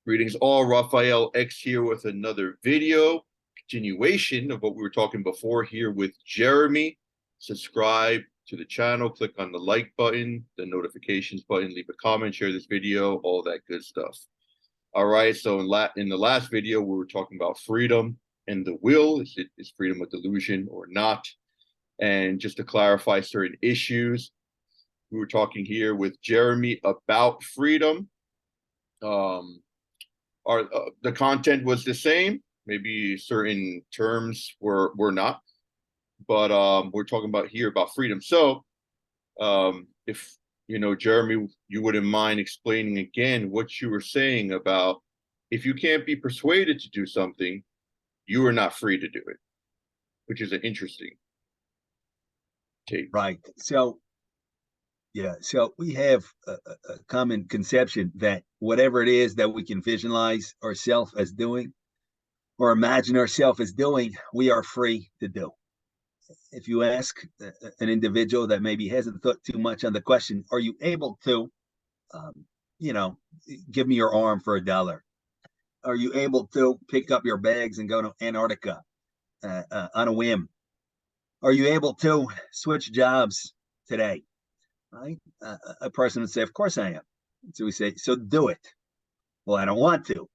Greetings all, Raphael X here with another video, continuation of what we were talking before here with Jeremy. Subscribe to the channel, click on the like button, the notifications button, leave a comment, share this video, all that good stuff. All right, so in the last video, we were talking about freedom and the will. Is freedom a delusion or not? And just to clarify certain issues, we were talking here with Jeremy about freedom. The content was the same, maybe certain terms were not, but we're talking about here about freedom. So if Jeremy, you wouldn't mind explaining again what you were saying about if you can't be persuaded to do something, you are not free to do it, which is an interesting take. Right. So yeah, so we have a common conception that whatever it is that we can visualize ourselves as doing or imagine ourselves as doing, we are free to do. If you ask an individual that maybe hasn't thought too much on the question, are you able to, give me your arm for $1? Are you able to pick up your bags and go to Antarctica on a whim? Are you able to switch jobs today? Right? A person would say, of course I am. So we say, so do it. Well, I don't want to.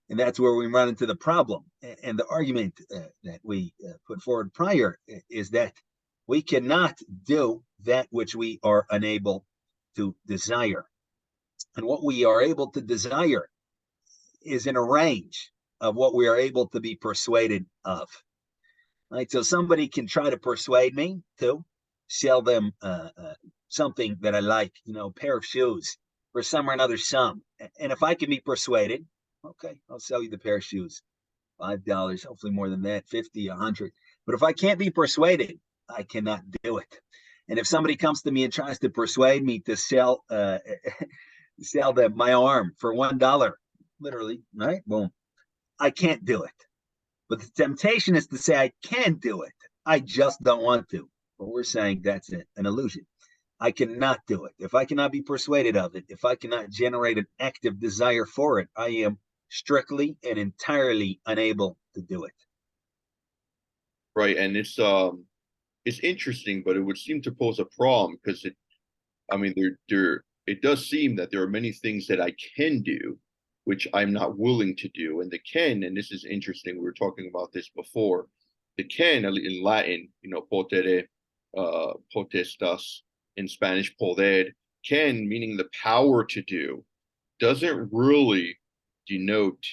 And that's where we run into the problem. And the argument that we put forward prior is that we cannot do that which we are unable to desire. And what we are able to desire is in a range of what we are able to be persuaded of. Right? So somebody can try to persuade me to sell them something that I like, a pair of shoes for some or another sum. And if I can be persuaded, okay, I'll sell you the pair of shoes, $5, hopefully more than that, 50, 100. But if I can't be persuaded, I cannot do it. And if somebody comes to me and tries to persuade me to sell my arm for $1, literally, right? Boom, I can't do it. But the temptation is to say I can do it. I just don't want to. But we're saying that's an illusion. I cannot do it. If I cannot be persuaded of it, if I cannot generate an active desire for it, I am strictly and entirely unable to do it. Right, and it's interesting, but it would seem to pose a problem because it does seem that there are many things that I can do, which I'm not willing to do. And the can, and this is interesting, we were talking about this before, the can in Latin, potere, potestas, in Spanish, poder, can, meaning the power to do, doesn't really denote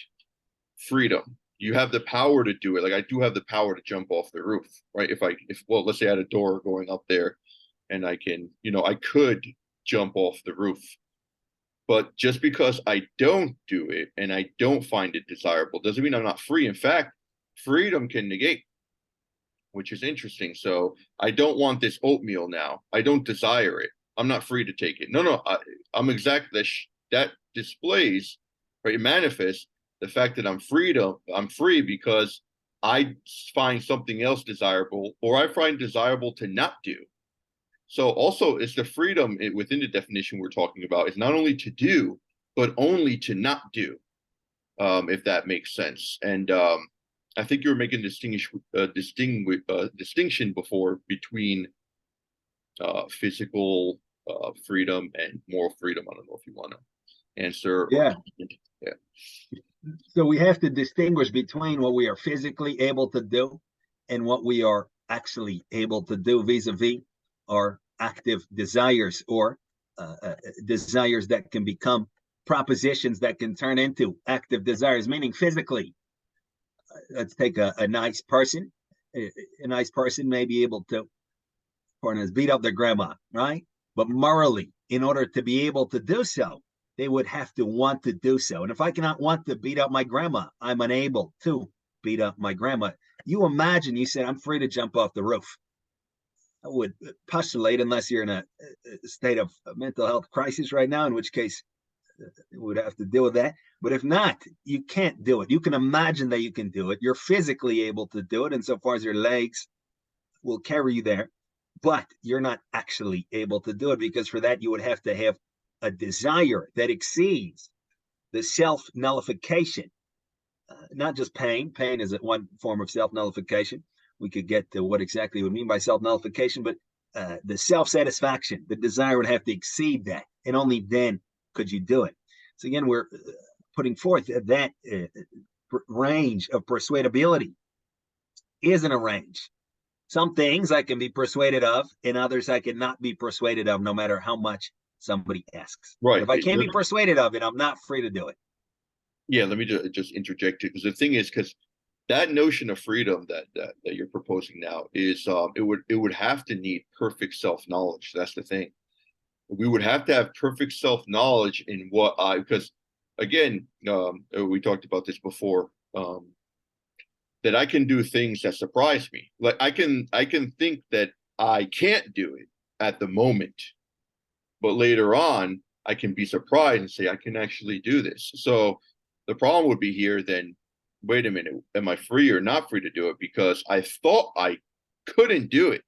freedom. You have the power to do it. Like I do have the power to jump off the roof, right? If let's say I had a door going up there and I can, I could jump off the roof. But just because I don't do it and I don't find it desirable doesn't mean I'm not free. In fact, freedom can negate, which is interesting. So I don't want this oatmeal now. I don't desire it. I'm not free to take it. No, I'm exactly that displays, right? It manifests the fact that I'm free because I find something else desirable, or I find desirable to not do. So also it's the freedom within the definition we're talking about is not only to do, but only to not do, if that makes sense. And I think you were making a distinction before between physical freedom and moral freedom. I don't know if you want to answer. Yeah. Yeah. So we have to distinguish between what we are physically able to do and what we are actually able to do vis-a-vis our active desires or desires that can become propositions that can turn into active desires, meaning physically. Let's take a nice person. A nice person may be able to, beat up their grandma, right? But morally, in order to be able to do so, they would have to want to do so. And if I cannot want to beat up my grandma, I'm unable to beat up my grandma. You imagine, you said, I'm free to jump off the roof. I would postulate, unless you're in a state of mental health crisis right now, in which case we would have to deal with that. But if not, you can't do it. You can imagine that you can do it. You're physically able to do it insofar as your legs will carry you there, but you're not actually able to do it because for that you would have to have a desire that exceeds the self-nullification, not just pain. Pain is one form of self-nullification. We could get to what exactly we mean by self-nullification, but the self-satisfaction, the desire would have to exceed that, and only then could you do it. So again, we're putting forth that range of persuadability isn't a range. Some things I can be persuaded of, and others I cannot be persuaded of, no matter how much somebody asks. Right. But if I can't be persuaded of it, I'm not free to do it. Yeah, let me just interject it, because the thing is, because that notion of freedom that you're proposing now is it would have to need perfect self-knowledge. That's the thing. We would have to have perfect self-knowledge in what I, because again, we talked about this before, that I can do things that surprise me. Like I can think that I can't do it at the moment, but later on I can be surprised and say I can actually do this. So the problem would be here then, wait a minute, am I free or not free to do it? Because I thought I couldn't do it,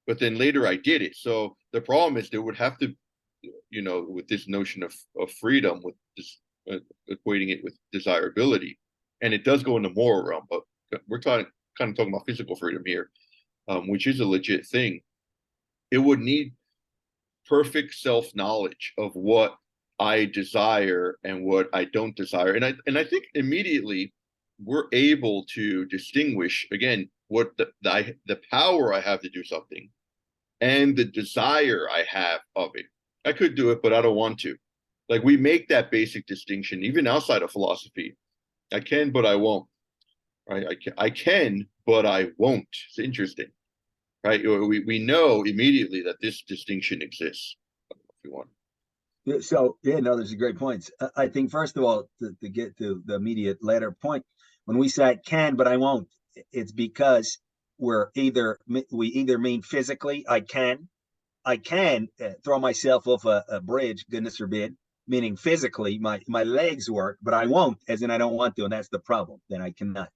but then later I did it. So the problem is there would have to, with this notion of freedom, with this equating it with desirability, and it does go in the moral realm, but we're kind of talking about physical freedom here, which is a legit thing. It would need perfect self-knowledge of what I desire and what I don't desire. And I think immediately we're able to distinguish, again, what the power I have to do something and the desire I have of it. I could do it, but I don't want to. Like, we make that basic distinction even outside of philosophy. I can, but I won't. Right? I can, but I won't. It's interesting. Right? We know immediately that this distinction exists. If you want. So yeah, no, there's a great points. I think first of all, to get to the immediate latter point, when we say I can but I won't, it's because we either mean physically I can throw myself off a bridge, goodness forbid, meaning physically my legs work, but I won't, as in I don't want to, and that's the problem. Then I cannot.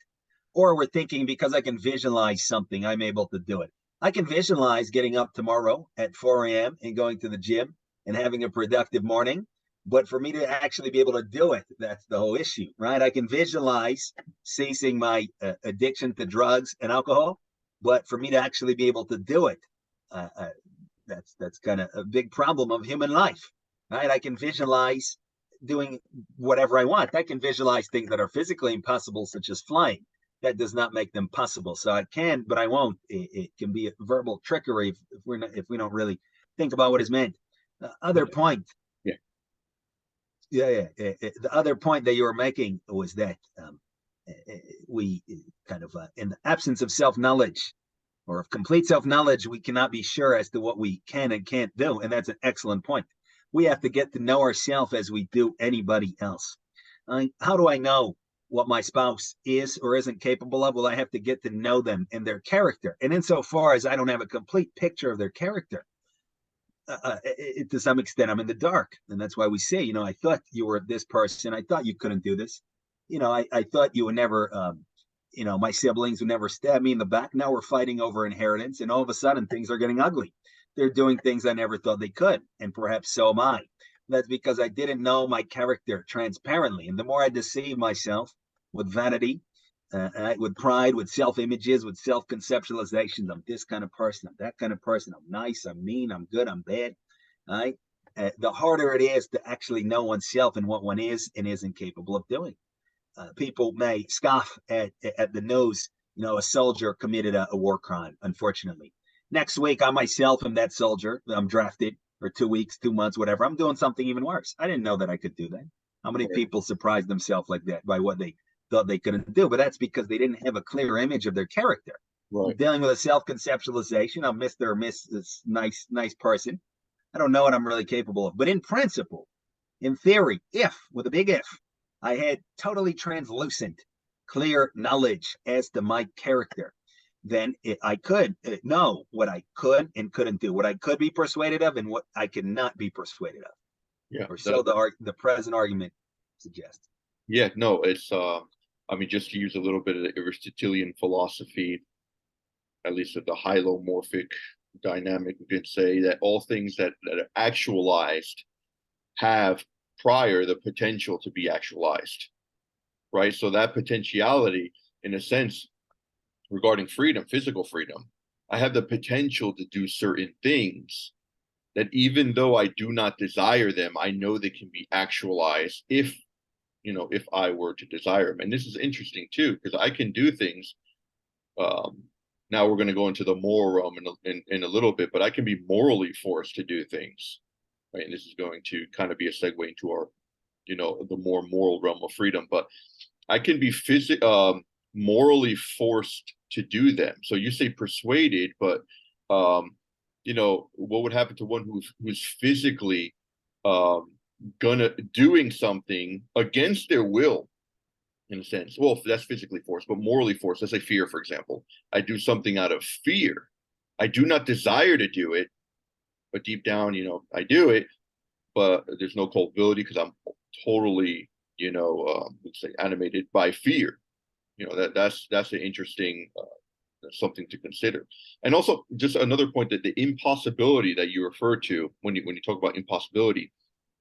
Or we're thinking because I can visualize something, I'm able to do it. I can visualize getting up tomorrow at 4 a.m. and going to the gym and having a productive morning. But for me to actually be able to do it, that's the whole issue, right? I can visualize ceasing my addiction to drugs and alcohol, but for me to actually be able to do it, that's kind of a big problem of human life, right? I can visualize doing whatever I want. I can visualize things that are physically impossible, such as flying. That does not make them possible. So I can, but I won't. It can be a verbal trickery if we don't really think about what is meant. The other point. Yeah. The other point that you were making was that we kind of, in the absence of self-knowledge or of complete self-knowledge, we cannot be sure as to what we can and can't do. And that's an excellent point. We have to get to know ourselves as we do anybody else. How do I know what my spouse is or isn't capable of? Well, I have to get to know them and their character. And insofar as I don't have a complete picture of their character, to some extent, I'm in the dark. And that's why we say, I thought you were this person. I thought you couldn't do this. I thought you would never, my siblings would never stab me in the back. Now we're fighting over inheritance. And all of a sudden, things are getting ugly. They're doing things I never thought they could. And perhaps so am I. That's because I didn't know my character transparently. And the more I deceive myself with vanity, with pride, with self-images, with self-conceptualizations, I'm this kind of person, I'm that kind of person, I'm nice, I'm mean, I'm good, I'm bad. Right? The harder it is to actually know oneself and what one is and isn't capable of doing. People may scoff at the news, a soldier committed a war crime, unfortunately. Next week, I myself am that soldier. I'm drafted for 2 weeks, 2 months, whatever. I'm doing something even worse. I didn't know that I could do that. How many people surprised themselves like that by what they thought they couldn't do? But that's because they didn't have a clear image of their character. Right. Dealing with a self-conceptualization, I'm Mr. or Miss this nice person. I don't know what I'm really capable of. But in principle, in theory, with a big if, I had totally translucent, clear knowledge as to my character, then I could know what I could and couldn't do, what I could be persuaded of and what I could not be persuaded of. Yeah. Or so the present argument suggests. Yeah, no, it's just to use a little bit of the Aristotelian philosophy, at least of the hylomorphic dynamic, we could say that all things that are actualized have prior the potential to be actualized, right? So that potentiality, in a sense, regarding freedom, physical freedom, I have the potential to do certain things that even though I do not desire them, I know they can be actualized if, if I were to desire them. And this is interesting too, because I can do things. Now we're going to go into the moral realm in a little bit, but I can be morally forced to do things, right? And this is going to kind of be a segue into our, the more moral realm of freedom. But I can be morally forced to do them. So you say persuaded, but what would happen to one who's physically doing something against their will, in a sense? Well, that's physically forced, but morally forced. Let's say fear, for example. I do something out of fear. I do not desire to do it, but deep down, I do it. But there's no culpability because I'm totally, let's say, animated by fear. That's an interesting something to consider. And also, just another point, that the impossibility that you refer to when you talk about impossibility,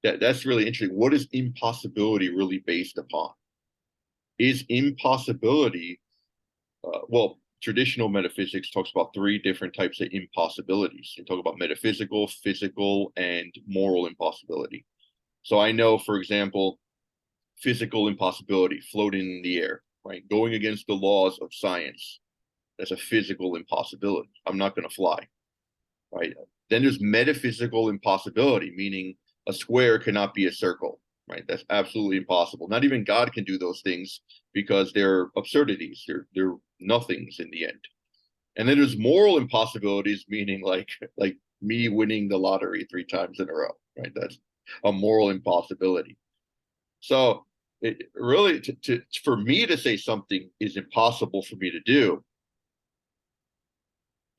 that's really interesting. What is impossibility really based upon? Is impossibility, well, traditional metaphysics talks about three different types of impossibilities. They talk about metaphysical, physical, and moral impossibility. So I know, for example, physical impossibility, floating in the air, right? Going against the laws of science. That's a physical impossibility. I'm not going to fly, right? Then there's metaphysical impossibility, meaning a square cannot be a circle, right? That's absolutely impossible. Not even God can do those things because they're absurdities. They're nothings in the end. And then there's moral impossibilities, meaning like me winning the lottery 3 times in a row, right? That's a moral impossibility. So it really, for me to say something is impossible for me to do,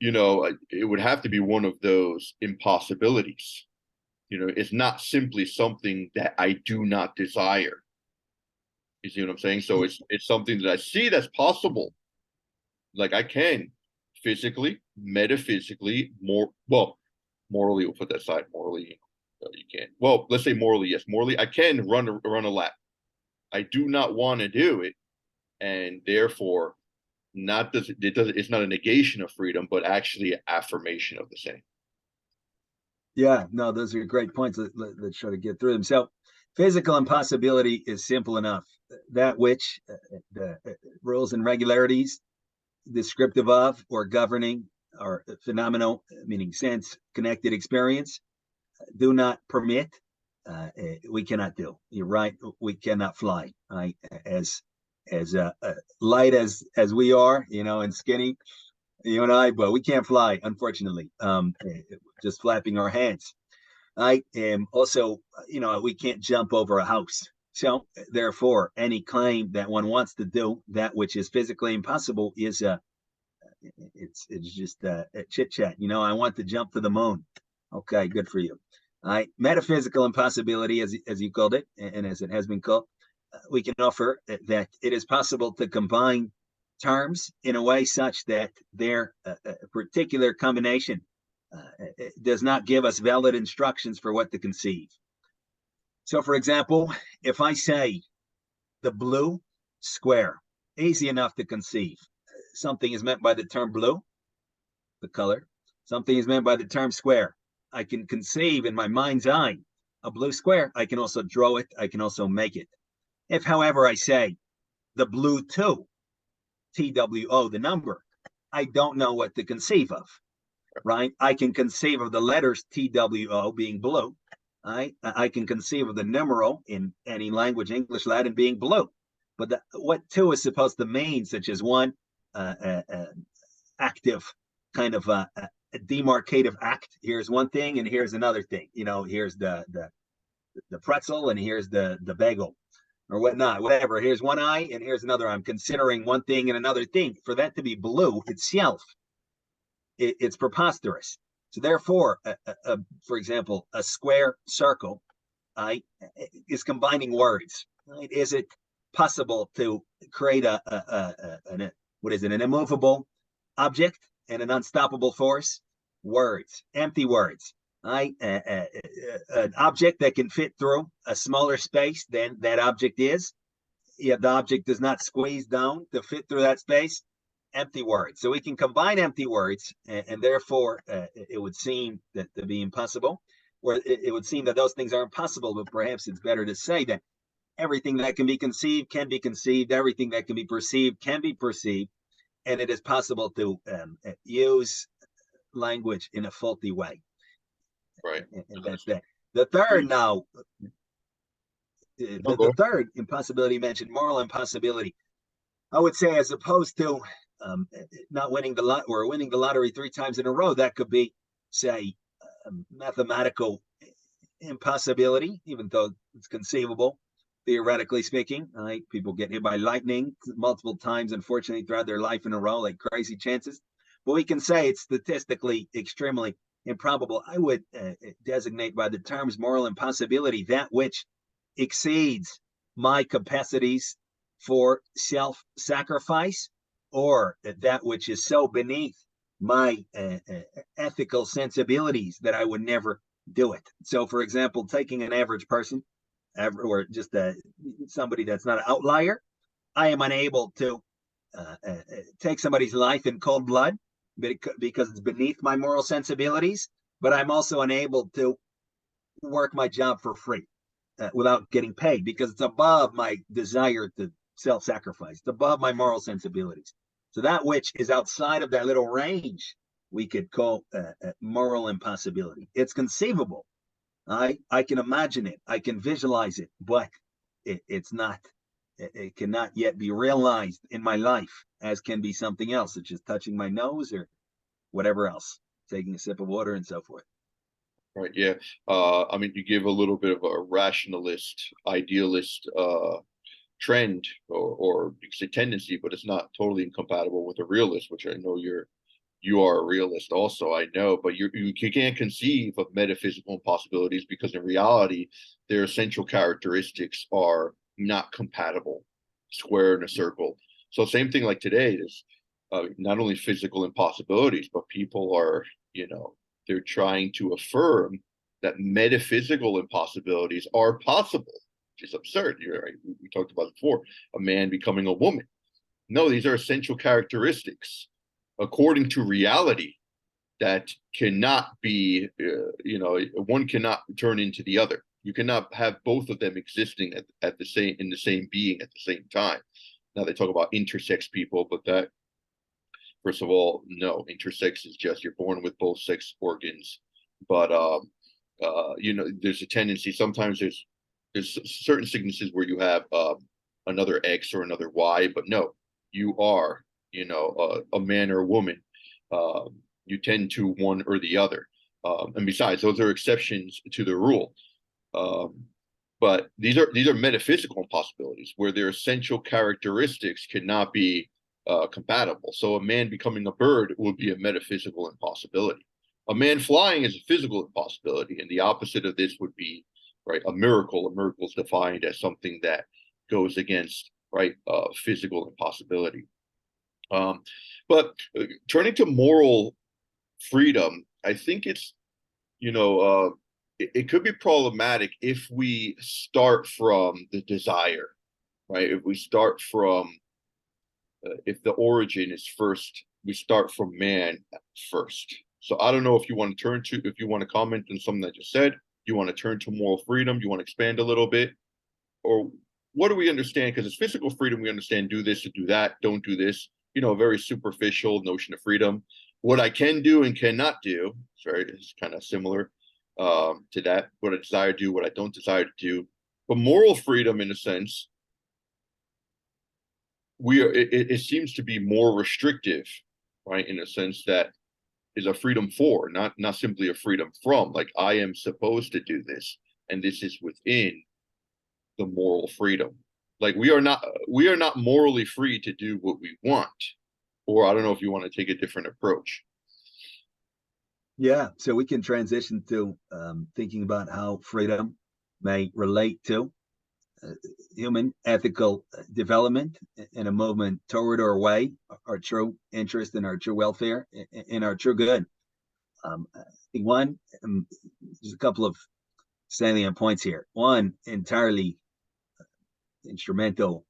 it would have to be one of those impossibilities. It's not simply something that I do not desire. You see what I'm saying? So it's something that I see that's possible. Like I can physically, metaphysically, morally, we'll put that aside. Morally, you can't. Well, let's say morally, yes. Morally, I can run a lap. I do not want to do it, and therefore, it's not a negation of freedom, but actually an affirmation of the same. Yeah, no, those are great points. Let's try to get through them. So, physical impossibility is simple enough. That which the rules and regularities descriptive of or governing or phenomenal, meaning sense, connected experience, do not permit, we cannot do. You're right. We cannot fly. Right? As light as we are, and skinny, you and I, but we can't fly, unfortunately. Just flapping our hands. I am also, we can't jump over a house. So therefore, any claim that one wants to do that which is physically impossible is it's just a chit chat. I want to jump to the moon. Okay, good for you. All right, metaphysical impossibility, as you called it, and as it has been called, we can offer that it is possible to combine terms in a way such that their particular combination does not give us valid instructions for what to conceive. So, for example, if I say the blue square, easy enough to conceive. Something is meant by the term blue, the color. Something is meant by the term square. I can conceive in my mind's eye a blue square. I can also draw it. I can also make it. If, however, I say the blue 2, TWO, the number, I don't know what to conceive of, right? I can conceive of the letters TWO being blue. I can conceive of the numeral in any language, English, Latin, being blue. But what 2 is supposed to mean, such as one active kind of a demarcative act. Here's one thing and here's another thing. Here's the pretzel and here's the bagel or whatnot, whatever. Here's one eye and here's another. I'm considering one thing and another thing. For that to be blue itself, it's preposterous. So therefore, for example, a square circle is combining words. Right? Is it possible to create an immovable object and an unstoppable force? Words, empty words. An object that can fit through a smaller space than that object is. If the object does not squeeze down to fit through that space, empty words. So we can combine empty words, and therefore it would seem that to be impossible, or it would seem that those things are impossible, but perhaps it's better to say that everything that can be conceived can be conceived, everything that can be perceived can be perceived, and it is possible to use language in a faulty way. Right. And that's that. The third now, the third impossibility mentioned, moral impossibility. I would say, as opposed to not winning the lot or winning the lottery 3 times in a row, that could be, say, mathematical impossibility, even though it's conceivable, theoretically speaking. Right? People get hit by lightning multiple times, unfortunately, throughout their life in a row, like crazy chances. But we can say it's statistically extremely improbable. I would designate by the terms moral impossibility that which exceeds my capacities for self-sacrifice, or that which is so beneath my ethical sensibilities that I would never do it. So, for example, taking an average person, or just somebody that's not an outlier, I am unable to take somebody's life in cold blood because it's beneath my moral sensibilities, but I'm also unable to work my job for free without getting paid because it's above my desire to self-sacrifice. It's above my moral sensibilities. So that which is outside of that little range, we could call moral impossibility. It's conceivable. I can imagine it. I can visualize it, but it's not. It cannot yet be realized in my life, as can be something else, such as touching my nose or whatever else, taking a sip of water and so forth. Right. Yeah. I mean, you give a little bit of a rationalist, idealist trend, or you could say tendency, but it's not totally incompatible with a realist, which I know you are a realist also, I know, but you can't conceive of metaphysical impossibilities because in reality, their essential characteristics are not compatible, square in a circle. So same thing like today is not only physical impossibilities, but people are, they're trying to affirm that metaphysical impossibilities are possible, which is absurd. You're right. We talked about it before, a man becoming a woman. No, these are essential characteristics according to reality that cannot be, one cannot turn into the other. You cannot have both of them existing at the same, in the same being at the same time. Now they talk about intersex people, but that, first of all, no, intersex is just you're born with both sex organs. But there's a tendency, sometimes there's certain sicknesses where you have another X or another Y, but no, you are, a man or a woman. You tend to one or the other. And besides, those are exceptions to the rule. But these are metaphysical impossibilities where their essential characteristics cannot be compatible. So a man becoming a bird would be a metaphysical impossibility. A man flying is a physical impossibility, and the opposite of this would be, right, a miracle. A miracle is defined as something that goes against, right, physical impossibility. But turning to moral freedom, I think it's, it could be problematic if we start from the desire, right? If we start from, if the origin is first, we start from man first. So I don't know if you want to comment on something that you said, you want to turn to moral freedom, you want to expand a little bit, or what do we understand? Because it's physical freedom, we understand do this or do that, don't do this, a very superficial notion of freedom. What I can do and cannot do, it's kind of similar to that. What I desire to do, what I don't desire to do. But moral freedom, in a sense, it seems to be more restrictive, right? In a sense that is a freedom for, not simply a freedom from. Like I am supposed to do this, and this is within the moral freedom. Like we are not morally free to do what we want. Or I don't know if you want to take a different approach. Yeah, so we can transition to thinking about how freedom may relate to human ethical development in a movement toward or away our true interest in our true welfare, in our true good. One, there's a couple of salient points here. One entirely instrumental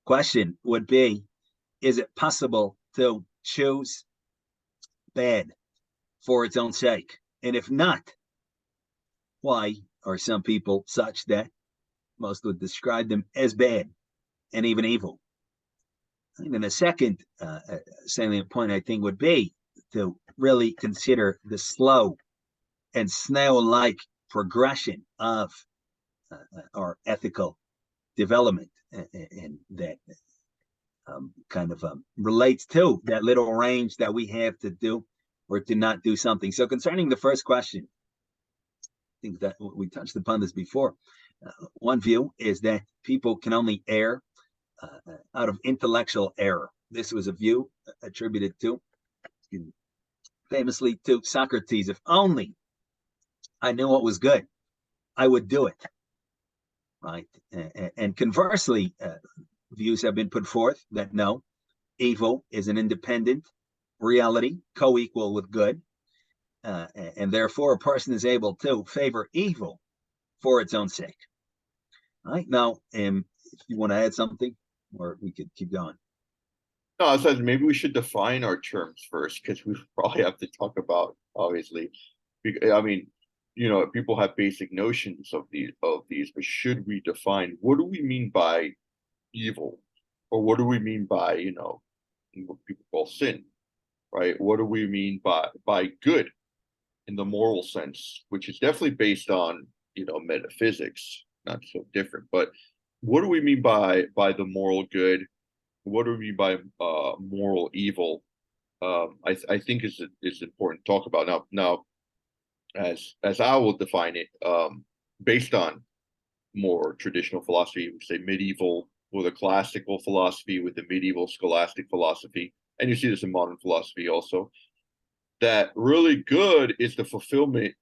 question would be, is it possible to choose bad for its own sake? And if not, why are some people such that most would describe them as bad and even evil? And then the second salient point, I think, would be to really consider the slow and snail-like progression of our ethical development, and that kind of relates to that little range that we have to do or to not do something. So concerning the first question, I think that we touched upon this before. One view is that people can only err out of intellectual error. This was a view attributed to, famously, to Socrates. If only I knew what was good, I would do it. Right? And conversely, views have been put forth that no, evil is an independent reality, co-equal with good, and therefore a person is able to favor evil for its own sake. All right, now, if you want to add something, or we could keep going. No, I said maybe we should define our terms first, because we probably have to talk about, obviously. I mean, people have basic notions of these, but should we define, what do we mean by evil, or what do we mean by, what people call sin, right? What do we mean by good in the moral sense, which is definitely based on, metaphysics, not so different. But what do we mean by the moral good? What do we mean by moral evil? I think is important to talk about now. As I will define it, based on more traditional philosophy, we say medieval with a classical philosophy, with the medieval scholastic philosophy, and you see this in modern philosophy also, that really good is the fulfillment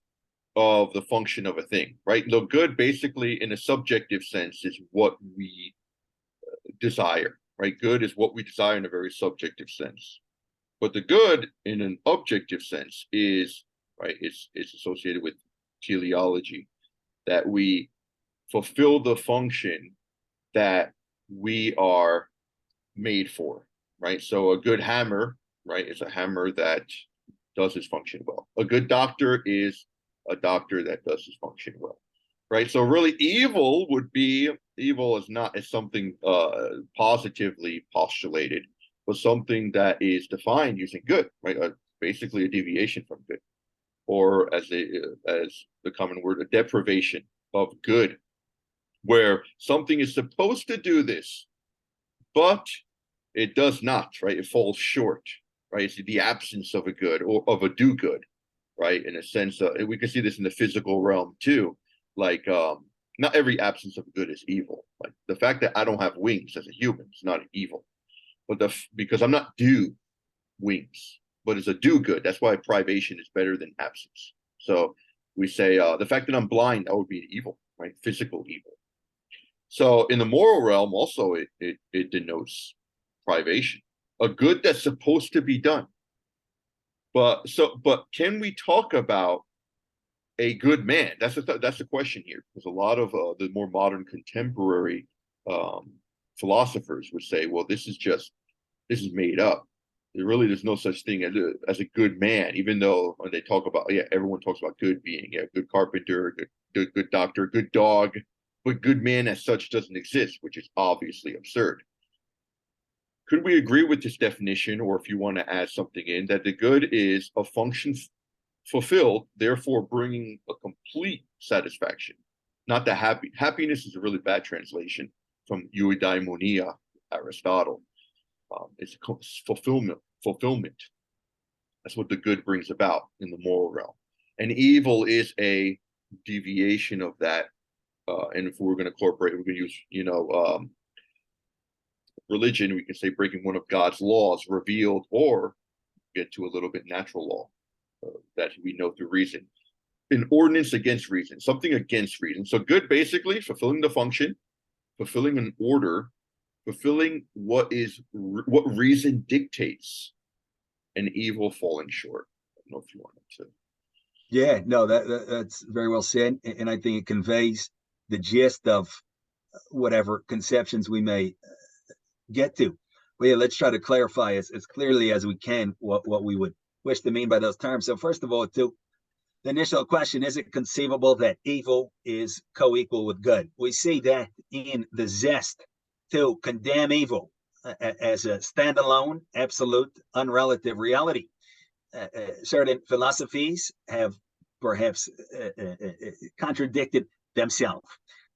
of the function of a thing, right? The good, basically, in a subjective sense, is what we desire, right? Good is what we desire in a very subjective sense. But the good, in an objective sense, is, right, it's associated with teleology, that we fulfill the function that we are made for, right? So a good hammer, right, is a hammer that does its function well. A good doctor is a doctor that does his function well, right? So really, evil is not as something positively postulated, but something that is defined using good, right? Basically a deviation from good, or as the common word, a deprivation of good, where something is supposed to do this, but it does not, right? It falls short, right? It's the absence of a good, or of a do good, right? In a sense, we can see this in the physical realm too. Like, not every absence of good is evil. Like the fact that I don't have wings as a human is not evil, but because I'm not due wings, but it's a do good. That's why privation is better than absence. So we say the fact that I'm blind, that would be evil, right? Physical evil. So in the moral realm, also it denotes privation, a good that's supposed to be done. But can we talk about a good man? That's the question here, because a lot of the more modern contemporary philosophers would say, well, this is made up. There's no such thing as a good man, even though when they talk about, everyone talks about good being, good carpenter, good doctor, good dog, but good man as such doesn't exist, which is obviously absurd. Could we agree with this definition, or if you want to add something in, that the good is a function fulfilled, therefore bringing a complete satisfaction, not the happiness is a really bad translation from eudaimonia, Aristotle. It's fulfillment. That's what the good brings about in the moral realm. And evil is a deviation of that. And if we're going to incorporate, we're going to use, religion, we can say breaking one of God's laws revealed, or get to a little bit natural law that we know through reason. An ordinance against reason, something against reason. So good, basically, fulfilling the function, fulfilling an order, fulfilling what reason dictates, and evil falling short. know if you wanted to. Yeah, no, that's very well said, and I think it conveys the gist of whatever conceptions we may get to. But yeah, let's try to clarify as clearly as we can what we would wish to mean by those terms. So first of all, to the initial question, is it conceivable that evil is co-equal with good? We see that in the zest to condemn evil as a standalone, absolute, unrelative reality. Certain philosophies have perhaps contradicted themselves,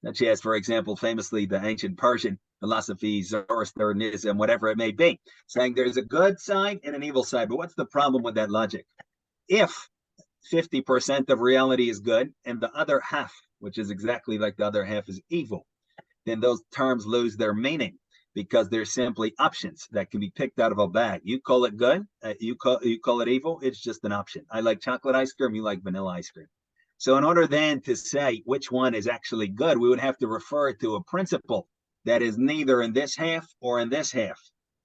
such as, for example, famously the ancient Persian philosophy, Zoroastrianism, whatever it may be, saying there's a good side and an evil side. But what's the problem with that logic? If 50% of reality is good and the other half, which is exactly like the other half, is evil, then those terms lose their meaning because they're simply options that can be picked out of a bag. You call it good, you call it evil, it's just an option. I like chocolate ice cream, you like vanilla ice cream. So in order then to say which one is actually good, we would have to refer to a principle that is neither in this half or in this half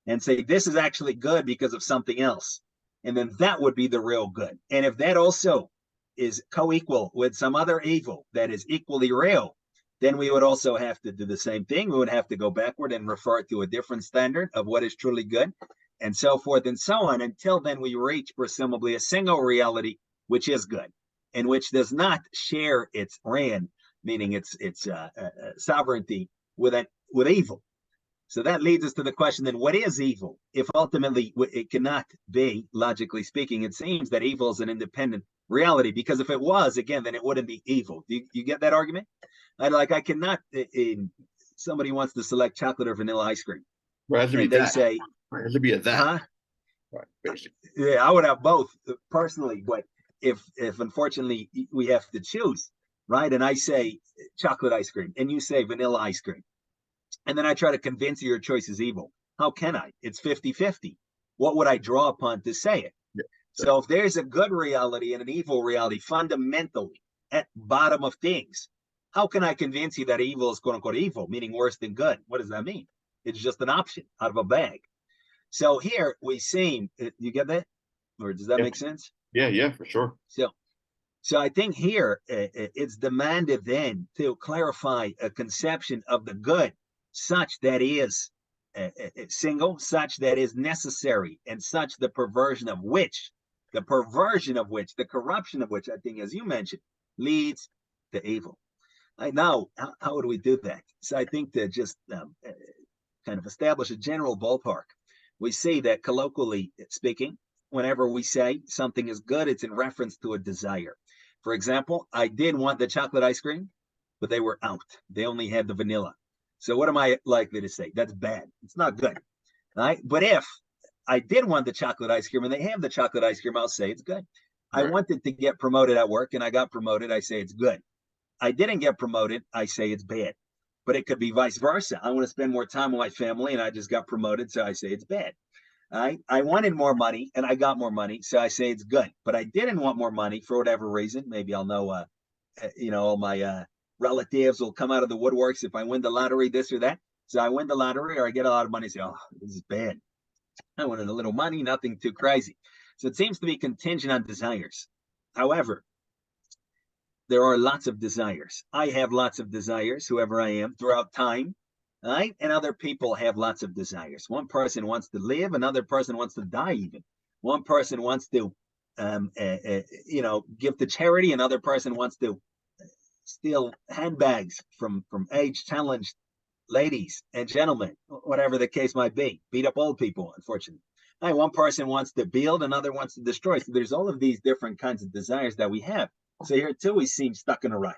and say this is actually good because of something else. And then that would be the real good. And if that also is co-equal with some other evil that is equally real, then we would also have to do the same thing. We would have to go backward and refer to a different standard of what is truly good, and so forth and so on, until then we reach presumably a single reality which is good and which does not share its reign, meaning its sovereignty with evil. So that leads us to the question then, what is evil? If ultimately it cannot be, logically speaking, it seems that evil is an independent reality, because if it was, again, then it wouldn't be evil. Do you get that argument? I cannot, somebody wants to select chocolate or vanilla ice cream. Right, it has to be And they that. say, Right, it has to be a that. huh? Right, basically. Yeah, I would have both personally, but if unfortunately we have to choose, right? And I say chocolate ice cream and you say vanilla ice cream, and then I try to convince you your choice is evil. How can I? It's 50-50. What would I draw upon to say it? Yeah. So if there's a good reality and an evil reality fundamentally at bottom of things, how can I convince you that evil is quote unquote evil, meaning worse than good? What does that mean? It's just an option out of a bag. So here we see, you get that? Or does that Yeah. make sense? Yeah, for sure. So I think here it's demanded then to clarify a conception of the good such that is single, such that is necessary, and such the corruption of which, the corruption of which, I think, as you mentioned, leads to evil. Now, how would we do that? So I think to just kind of establish a general ballpark, we see that colloquially speaking, whenever we say something is good, it's in reference to a desire. For example, I did want the chocolate ice cream, but they were out. They only had the vanilla. So what am I likely to say? That's bad. It's not good. Right? But if I did want the chocolate ice cream and they have the chocolate ice cream, I'll say it's good. Right. I wanted to get promoted at work and I got promoted, I say it's good. I didn't get promoted, I say it's bad. But it could be vice versa. I want to spend more time with my family and I just got promoted, so I say it's bad. I wanted more money and I got more money, so I say it's good. But I didn't want more money for whatever reason. Maybe I'll know, all my relatives will come out of the woodworks if I win the lottery, this or that. So I win the lottery or I get a lot of money. Say, oh, this is bad. I wanted a little money, nothing too crazy. So it seems to be contingent on desires. However, there are lots of desires. I have lots of desires, whoever I am, throughout time. Right? And other people have lots of desires. One person wants to live, another person wants to die even. One person wants to, give to charity, another person wants to steal handbags from age-challenged ladies and gentlemen, whatever the case might be, beat up old people, unfortunately. Right? One person wants to build, another wants to destroy. So there's all of these different kinds of desires that we have. So here too, we seem stuck in a rut.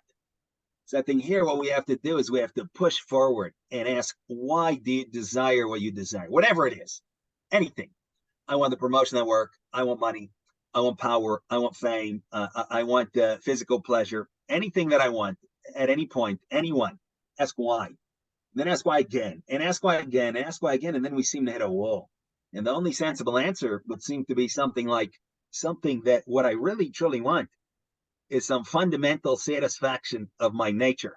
So I think here what we have to do is we have to push forward and ask, why do you desire what you desire? Whatever it is, anything. I want the promotion at work. I want money. I want power. I want fame. I want physical pleasure. Anything that I want at any point, anyone, ask why. Then ask why again, and ask why again, and ask why again, and then we seem to hit a wall. And the only sensible answer would seem to be something like something that what I really truly want is some fundamental satisfaction of my nature,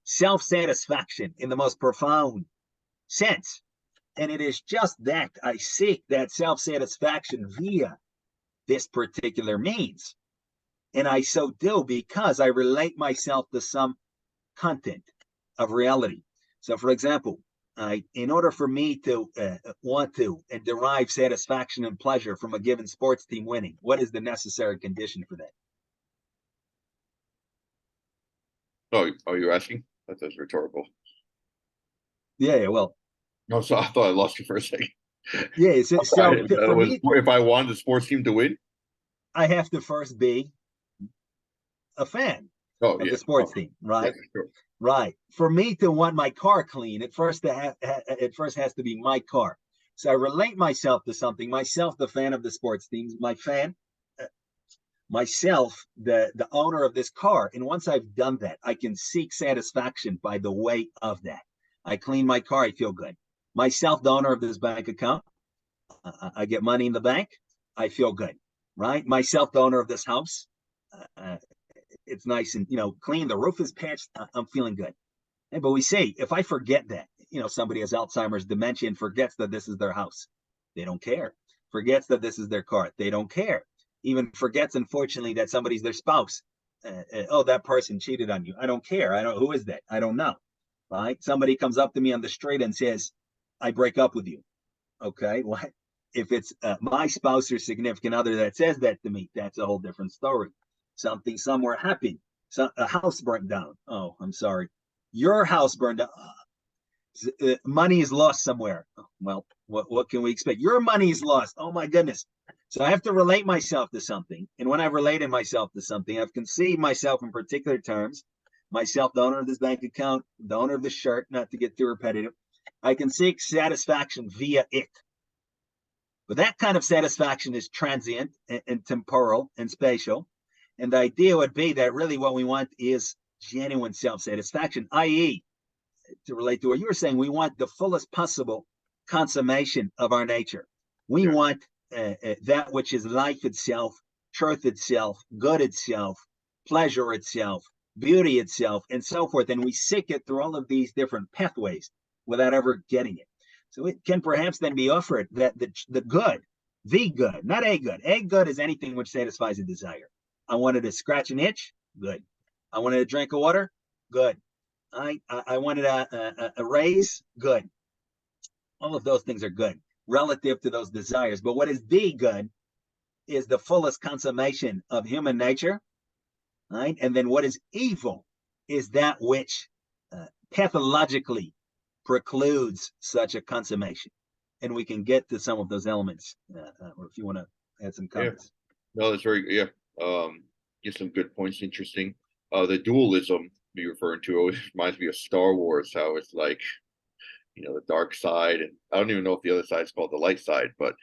self-satisfaction in the most profound sense. And it is just that I seek that self-satisfaction via this particular means. And I so do because I relate myself to some content of reality. So, for example, in order for me to want to and derive satisfaction and pleasure from a given sports team winning, what is the necessary condition for that? Oh, are you asking? That was rhetorical. Yeah, well, No, so I thought I lost you for a second. yeah. So for me, if I wanted the sports team to win. I have to first be a fan Oh of yeah, the sports team, right? yeah, sure. Right. For me to want my car clean, it first has to be my car. So I relate myself to something. Myself, the fan of the sports teams. Myself, the owner of this car. And once I've done that, I can seek satisfaction by the way of that. I clean my car, I feel good. Myself, the owner of this bank account. I get money in the bank, I feel good. Right. Myself, the owner of this house. Uh, it's nice and clean. The roof is patched. I'm feeling good. Hey, but we say if I forget that, somebody has Alzheimer's, dementia, and forgets that this is their house, they don't care. Forgets that this is their car, they don't care. Even forgets, unfortunately, that somebody's their spouse. Oh, that person cheated on you. I don't care. I don't. Who is that? I don't know. Right? Somebody comes up to me on the street and says, "I break up with you." Okay, what? If it's my spouse or significant other that says that to me, that's a whole different story. Something somewhere happened. A house burnt down. Oh, I'm sorry. Your house burned down. Money is lost somewhere. Well, what can we expect? Your money is lost. Oh my goodness. So I have to relate myself to something. And when I've related myself to something, I've conceived myself in particular terms. Myself, the owner of this bank account, the owner of the shirt, not to get too repetitive. I can seek satisfaction via it. But that kind of satisfaction is transient and temporal and spatial. And the idea would be that really what we want is genuine self-satisfaction, i.e., to relate to what you were saying, we want the fullest possible consummation of our nature. We want that which is life itself, truth itself, good itself, pleasure itself, beauty itself, and so forth. And we seek it through all of these different pathways without ever getting it. So it can perhaps then be offered that the good, not a good. A good is anything which satisfies a desire. I wanted to scratch an itch, good. I wanted a drink of water, good. I wanted a raise, good. All of those things are good relative to those desires. But what is the good is the fullest consummation of human nature, right? And then what is evil is that which pathologically precludes such a consummation. And we can get to some of those elements, or if you want to add some comments. No, that's very get some good points. Interesting. The dualism you're referring to always reminds me of Star Wars, how it's like, the dark side, and I don't even know if the other side is called the light side, but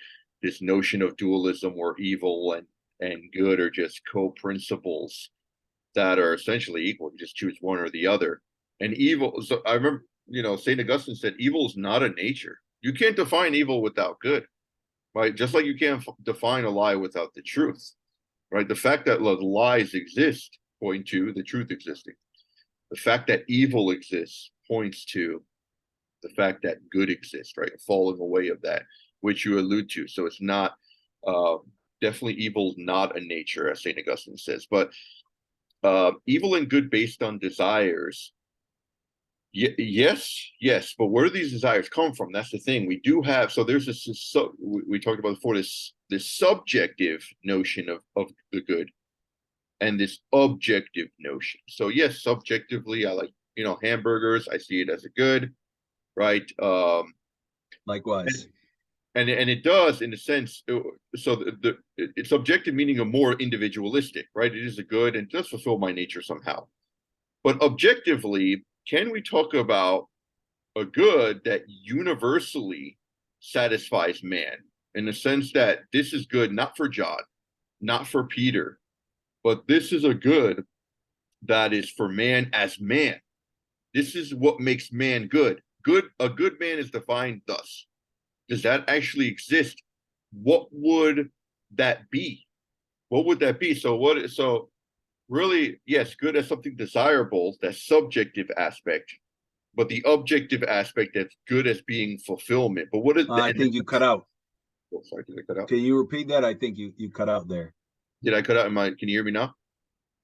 this notion of dualism where evil and good are just co-principles that are essentially equal. You just choose one or the other. And evil, so I remember, St. Augustine said evil is not a nature. You can't define evil without good, right? Just like you can't define a lie without the truth, right? The fact that lies exist point to the truth existing. The fact that evil exists points to the fact that good exists, right? Falling away of that, which you allude to. So it's not, definitely evil is not a nature, as St. Augustine says, but evil and good based on desires. Yes, but where do these desires come from? That's the thing. We do have, so there's this, we talked about before, this subjective notion of the good and this objective notion. So yes, subjectively, I like, hamburgers. I see it as a good, right? Likewise. And it does in a sense. So it's objective, meaning a more individualistic, right? It is a good and does fulfill my nature somehow. But objectively, can we talk about a good that universally satisfies man in the sense that this is good not for John, not for Peter, but this is a good that is for man as man. This is what makes man good. A good man is defined thus. Does that actually exist? What would that be? What would that be? So really, yes, good as something desirable, that subjective aspect, but the objective aspect that's good as being fulfillment. But what is I think you cut out. Oh, sorry, did I cut out? Can you repeat that? I think you cut out there. Did I cut out? Can you hear me now?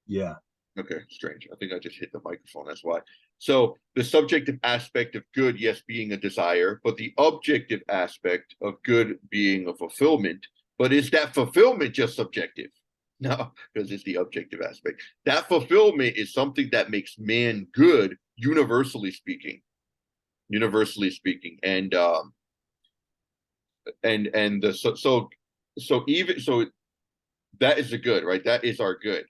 Yeah. Okay, strange. I think I just hit the microphone. That's why. So the subjective aspect of good, yes, being a desire, but the objective aspect of good being a fulfillment. But is that fulfillment just subjective? No, because it's the objective aspect. That fulfillment is something that makes man good, universally speaking. Universally speaking, and the so even so that is the good, right? That is our good.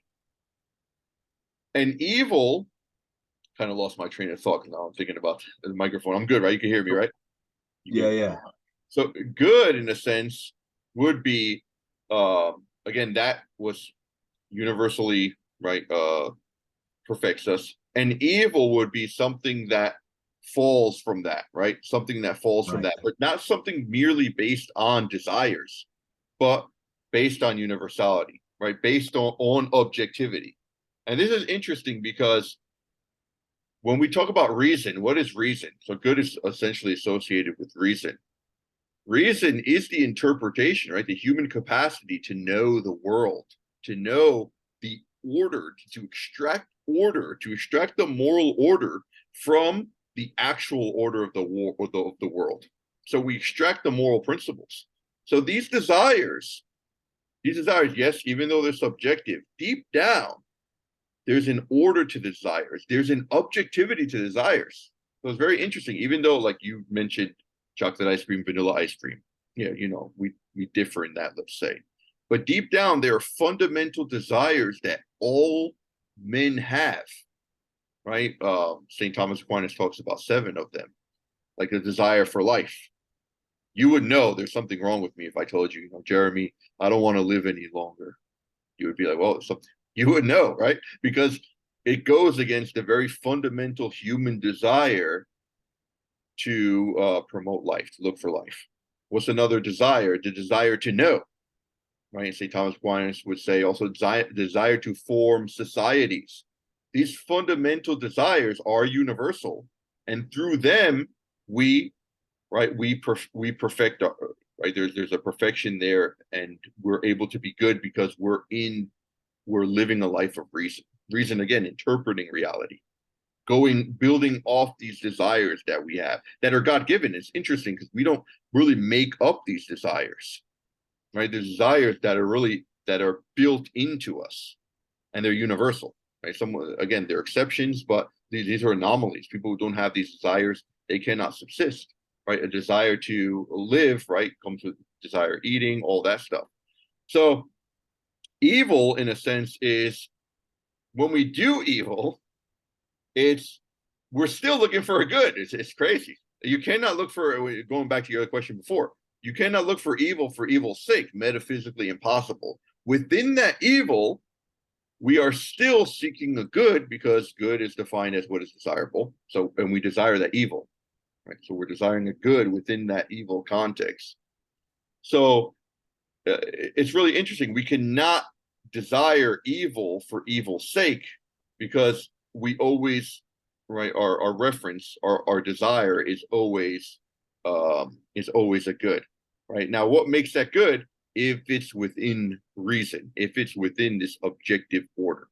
And evil, kind of lost my train of thought now. I'm thinking about the microphone. I'm good, right? You can hear me, right? Yeah, yeah. So good, in a sense, would be again, that was universally right, perfects us. And evil would be something that falls from that, right? Something that falls from Right. that, but not something merely based on desires, but based on universality, right? Based on objectivity. And this is interesting because when we talk about reason, what is reason? So good is essentially associated with reason. Reason is the interpretation, right? The human capacity to know the world, to know the order, to extract order, to extract the moral order from the actual order of the world. So we extract the moral principles. So these desires, yes, even though they're subjective, deep down, there's an order to the desires. There's an objectivity to desires. So it's very interesting, even though, like you mentioned, chocolate ice cream, vanilla ice cream. Yeah, we differ in that, let's say. But deep down, there are fundamental desires that all men have, right? St. Thomas Aquinas talks about 7 of them, like a desire for life. You would know there's something wrong with me if I told you, Jeremy, I don't want to live any longer. You would be like, well, something. You would know, right? Because it goes against the very fundamental human desire to promote life, to look for life. What's another desire? The desire to know, right? St. Thomas Aquinas would say also desire to form societies. These fundamental desires are universal, and through them we, right, we perfect our, right. There's a perfection there, and we're able to be good because we're living a life of reason. Reason, again, interpreting reality, building off these desires that we have that are God-given. It's interesting because we don't really make up these desires, right? The desires that are built into us, and they're universal, right? Again, they're exceptions, but these are anomalies. People who don't have these desires, they cannot subsist, right? A desire to live, right, comes with desire eating, all that stuff. So evil, in a sense, is when we do evil, we're still looking for a good. It's crazy. You cannot look for, going back to your other question before, you cannot look for evil's sake, metaphysically impossible. Within that evil, we are still seeking a good, because good is defined as what is desirable. So, and we desire that evil, right? So we're desiring a good within that evil context. So it's really interesting. We cannot desire evil for evil's sake, because we always, right, our reference, our desire is always a good, right? Now, what makes that good? If it's within reason, if it's within this objective order.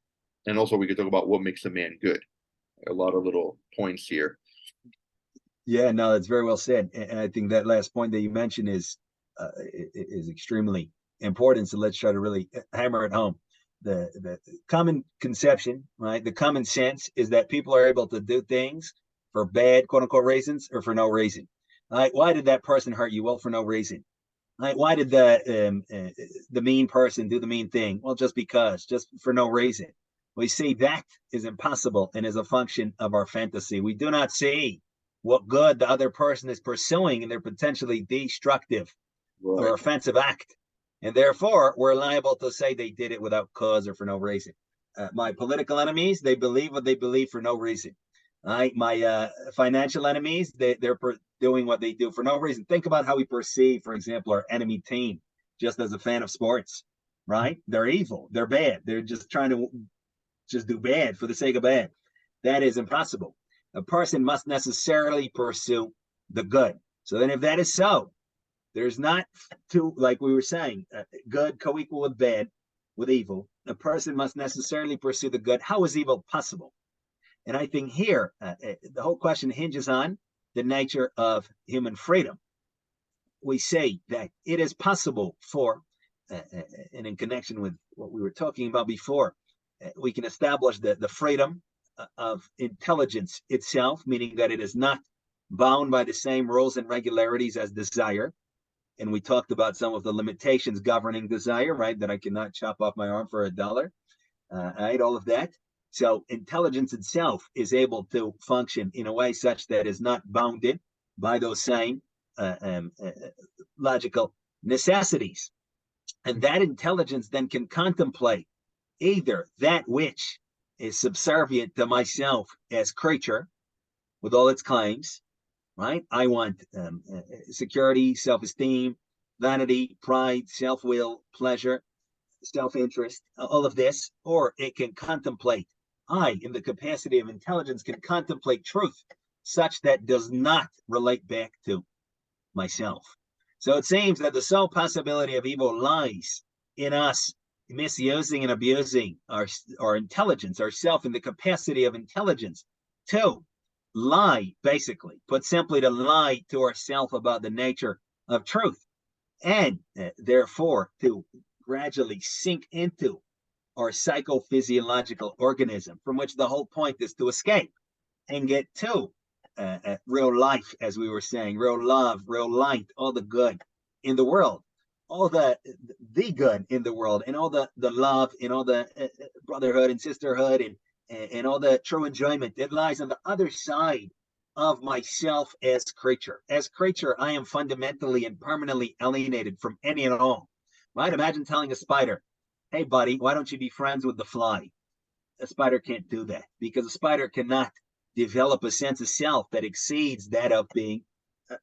And also we could talk about what makes a man good. A lot of little points here. Yeah, no, that's very well said. And I think that last point that you mentioned is extremely important. So let's try to really hammer it home. The common conception, right? The common sense is that people are able to do things for bad, quote unquote, reasons, or for no reason. Right? Why did that person hurt you? Well, for no reason. Right? Why did the mean person do the mean thing? Well, just because, just for no reason. We see that is impossible and is a function of our fantasy. We do not see what good the other person is pursuing in their potentially destructive or offensive act. And therefore, we're liable to say they did it without cause or for no reason. My political enemies, they believe what they believe for no reason. Right? My financial enemies, they're doing what they do for no reason. Think about how we perceive, for example, our enemy team, just as a fan of sports, right? They're evil. They're bad. They're just trying to just do bad for the sake of bad. That is impossible. A person must necessarily pursue the good. So then if that is so, There's not two, like we were saying, good co-equal with bad, with evil. A person must necessarily pursue the good. How is evil possible? And I think here, the whole question hinges on the nature of human freedom. We say that it is possible for, and in connection with what we were talking about before, we can establish the freedom of intelligence itself, meaning that it is not bound by the same rules and regularities as desire. And we talked about some of the limitations governing desire, right? That I cannot chop off my arm for $1, right? All of that. So intelligence itself is able to function in a way such that is not bounded by those same logical necessities. And that intelligence then can contemplate either that which is subservient to myself as creature with all its claims, right? I want security, self-esteem, vanity, pride, self-will, pleasure, self-interest, all of this, or it can contemplate, I, in the capacity of intelligence, can contemplate truth such that does not relate back to myself. So it seems that the sole possibility of evil lies in us misusing and abusing our intelligence, ourself in the capacity of intelligence to lie, basically, put simply, to lie to ourselves about the nature of truth, and therefore to gradually sink into our psychophysiological organism, from which the whole point is to escape and get to real life, as we were saying, real love, real light, all the good in the world, all the good in the world, and all the love and all the brotherhood and sisterhood and all the true enjoyment that lies on the other side of myself as creature. As creature, I am fundamentally and permanently alienated from any and all. Right? Imagine telling a spider, hey, buddy, why don't you be friends with the fly? A spider can't do that, because a spider cannot develop a sense of self that exceeds that of being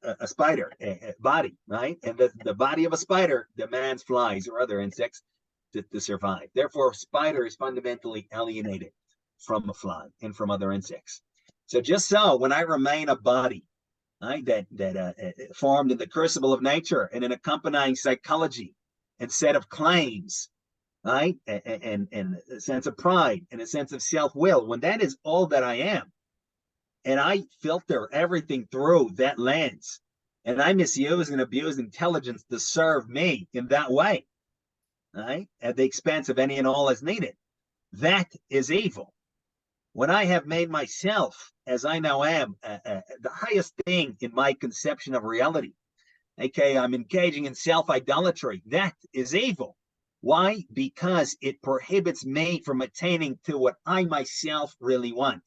a spider body, right? And the body of a spider demands flies or other insects to survive. Therefore, a spider is fundamentally alienated from a fly and from other insects. So just so, when I remain a body, right, that formed in the crucible of nature and an accompanying psychology and set of claims, right, and a sense of pride and a sense of self-will, when that is all that I am, and I filter everything through that lens, and I misuse and abuse intelligence to serve me in that way, right, at the expense of any and all as needed, that is evil. When I have made myself, as I now am, the highest thing in my conception of reality, okay, I'm engaging in self-idolatry, that is evil. Why? Because it prohibits me from attaining to what I myself really want,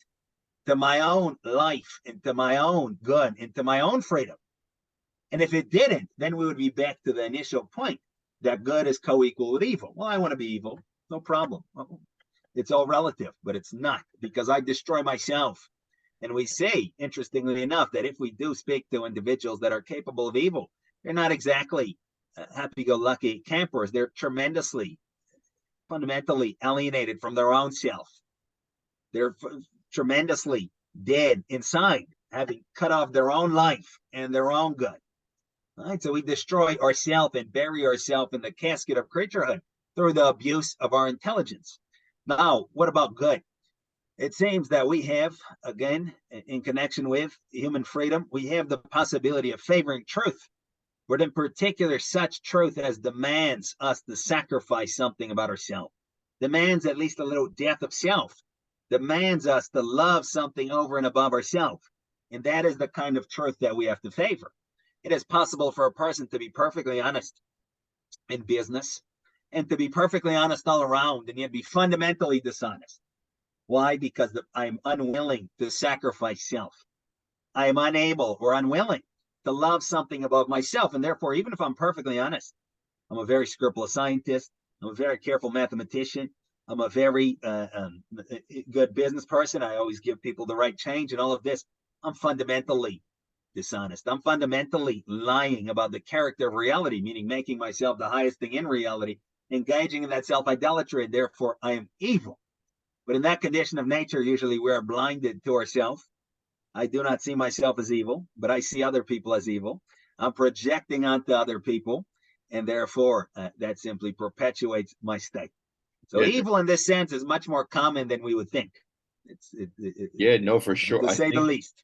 to my own life, and to my own good, and to my own freedom. And if it didn't, then we would be back to the initial point that good is co-equal with evil. Well, I want to be evil, no problem. It's all relative, but it's not, because I destroy myself. And we see, interestingly enough, that if we do speak to individuals that are capable of evil, they're not exactly happy-go-lucky campers. They're tremendously, fundamentally alienated from their own self. They're tremendously dead inside, having cut off their own life and their own good. All right, so we destroy ourselves and bury ourselves in the casket of creaturehood through the abuse of our intelligence. Now, what about good? It seems that we have, again, in connection with human freedom, we have the possibility of favoring truth, but in particular, such truth as demands us to sacrifice something about ourselves, demands at least a little death of self, demands us to love something over and above ourselves. And that is the kind of truth that we have to favor. It is possible for a person to be perfectly honest in business and to be perfectly honest all around, and yet be fundamentally dishonest. Why? Because I'm unwilling to sacrifice self. I am unable or unwilling to love something above myself. And therefore, even if I'm perfectly honest, I'm a very scrupulous scientist, I'm a very careful mathematician, I'm a very good business person, I always give people the right change and all of this, I'm fundamentally dishonest. I'm fundamentally lying about the character of reality, meaning making myself the highest thing in reality, engaging in that self-idolatry, and therefore I am evil. But in that condition of nature, usually we are blinded to ourselves. I do not see myself as evil, but I see other people as evil. I'm projecting onto other people, and therefore that simply perpetuates my state. So Yeah, evil in this sense is much more common than we would think. yeah, no, for sure. To I say the think least.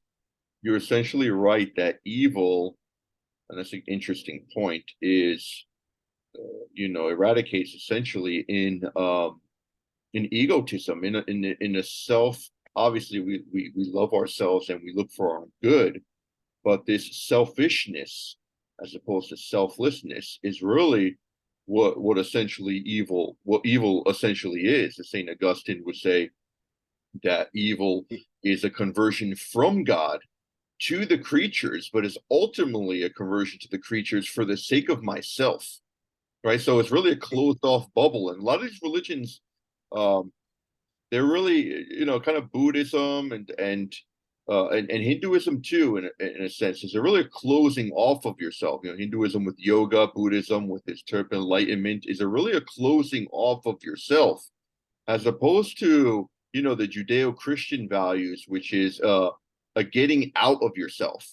you're essentially right that evil, and that's an interesting point, is eradicates essentially in egotism, in a self. Obviously, we love ourselves and we look for our good, but this selfishness, as opposed to selflessness, is really what essentially what evil essentially is. As Saint Augustine would say that evil is a conversion from God to the creatures, but is ultimately a conversion to the creatures for the sake of myself. Right. So it's really a closed off bubble. And a lot of these religions, um, they're really, kind of Buddhism and Hinduism too, in a sense, is they're really a closing off of yourself. Hinduism with yoga, Buddhism with its term enlightenment is a really a closing off of yourself, as opposed to the Judeo-Christian values, which is a getting out of yourself.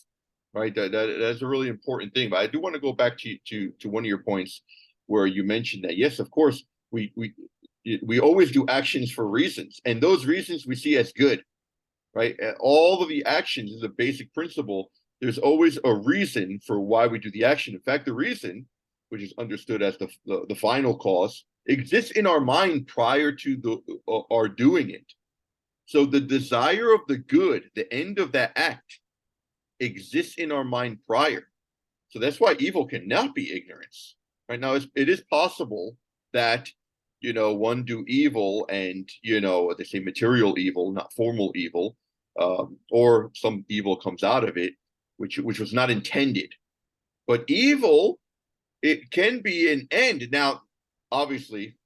Right. That's a really important thing. But I do want to go back to one of your points where you mentioned that yes, of course, we always do actions for reasons, and those reasons we see as good, right? All of the actions is a basic principle. There's always a reason for why we do the action. In fact, the reason, which is understood as the final cause, exists in our mind prior to our doing it. So the desire of the good, the end of that act, exists in our mind prior. So that's why evil cannot be ignorance. Right now, it is possible that one do evil and they say material evil, not formal evil, or some evil comes out of it, which was not intended. But evil, it can be an end. Now, obviously,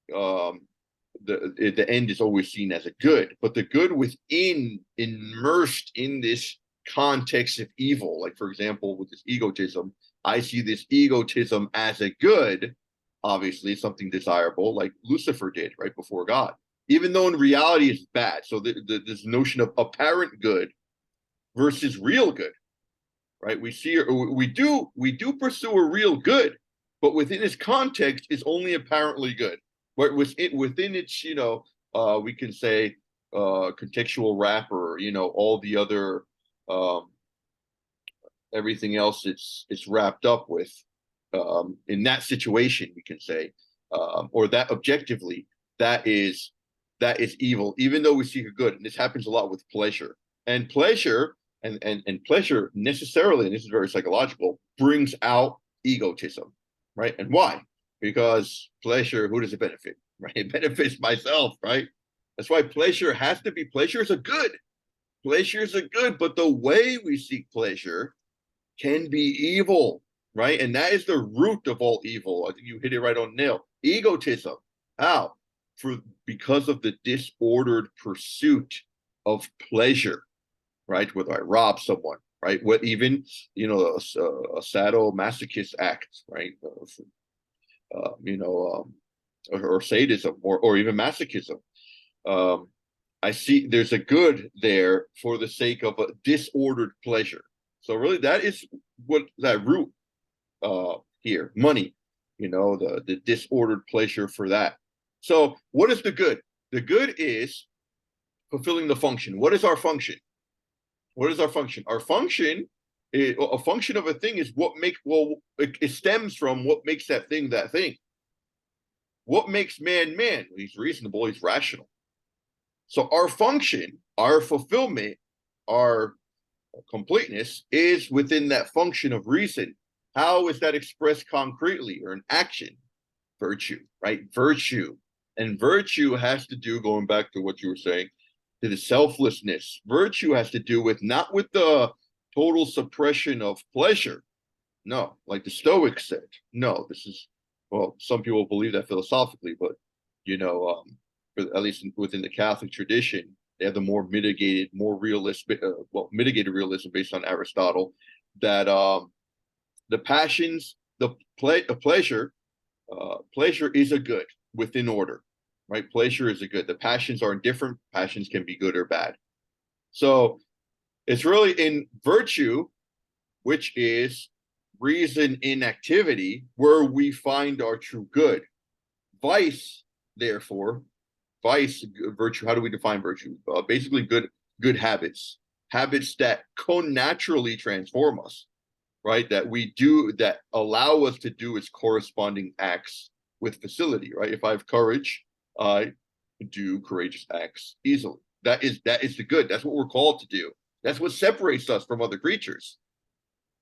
the end is always seen as a good, but the good within, immersed in this context of evil, like for example, with this egotism, I see this egotism as a good, obviously something desirable, like Lucifer did right before God, even though in reality it's bad. So this notion of apparent good versus real good, right? We do pursue a real good, but within its context is only apparently good. But within its, we can say contextual wrapper, all the other everything else it's wrapped up with, in that situation we can say, or that objectively that is evil, even though we seek a good. And this happens a lot with pleasure, and pleasure and pleasure necessarily, and this is very psychological, brings out egotism, right? And why? Because pleasure, who does it benefit? Right? It benefits myself, right? That's why pleasure has to be, pleasure is a good. Pleasure is a good, but the way we seek pleasure can be evil, right? And that is the root of all evil. I think you hit it right on nail. Egotism. How? Because of the disordered pursuit of pleasure, right? Whether I rob someone, right? What even, a sadomasochist act, right? Or sadism, or even masochism. I see there's a good there for the sake of a disordered pleasure. So really, that is what that root here, money, the disordered pleasure for that. So what is the good? The good is fulfilling the function. What is our function? What is our function? Our function, a function of a thing is it stems from what makes that thing that thing. What makes man man? He's reasonable, he's rational. So our function, our fulfillment, our completeness is within that function of reason. How is that expressed concretely or in action? Virtue, right? Virtue. And virtue has to do, going back to what you were saying, to the selflessness. Virtue has to do with not with the total suppression of pleasure. No, like the Stoics said. No, this is, well, some people believe that philosophically, but at least within the Catholic tradition, they have the more mitigated, more realistic, mitigated realism based on Aristotle, that the passions, pleasure is a good within order, right? Pleasure is a good. The passions are indifferent. Passions can be good or bad. So it's really in virtue, which is reason in activity where we find our true good. Vice, therefore, virtue. How do we define virtue? Basically, good habits, habits that co-naturally transform us, right? That we do, that allow us to do its corresponding acts with facility, right? If I have courage, I do courageous acts easily. That is the good. That's what we're called to do. That's what separates us from other creatures,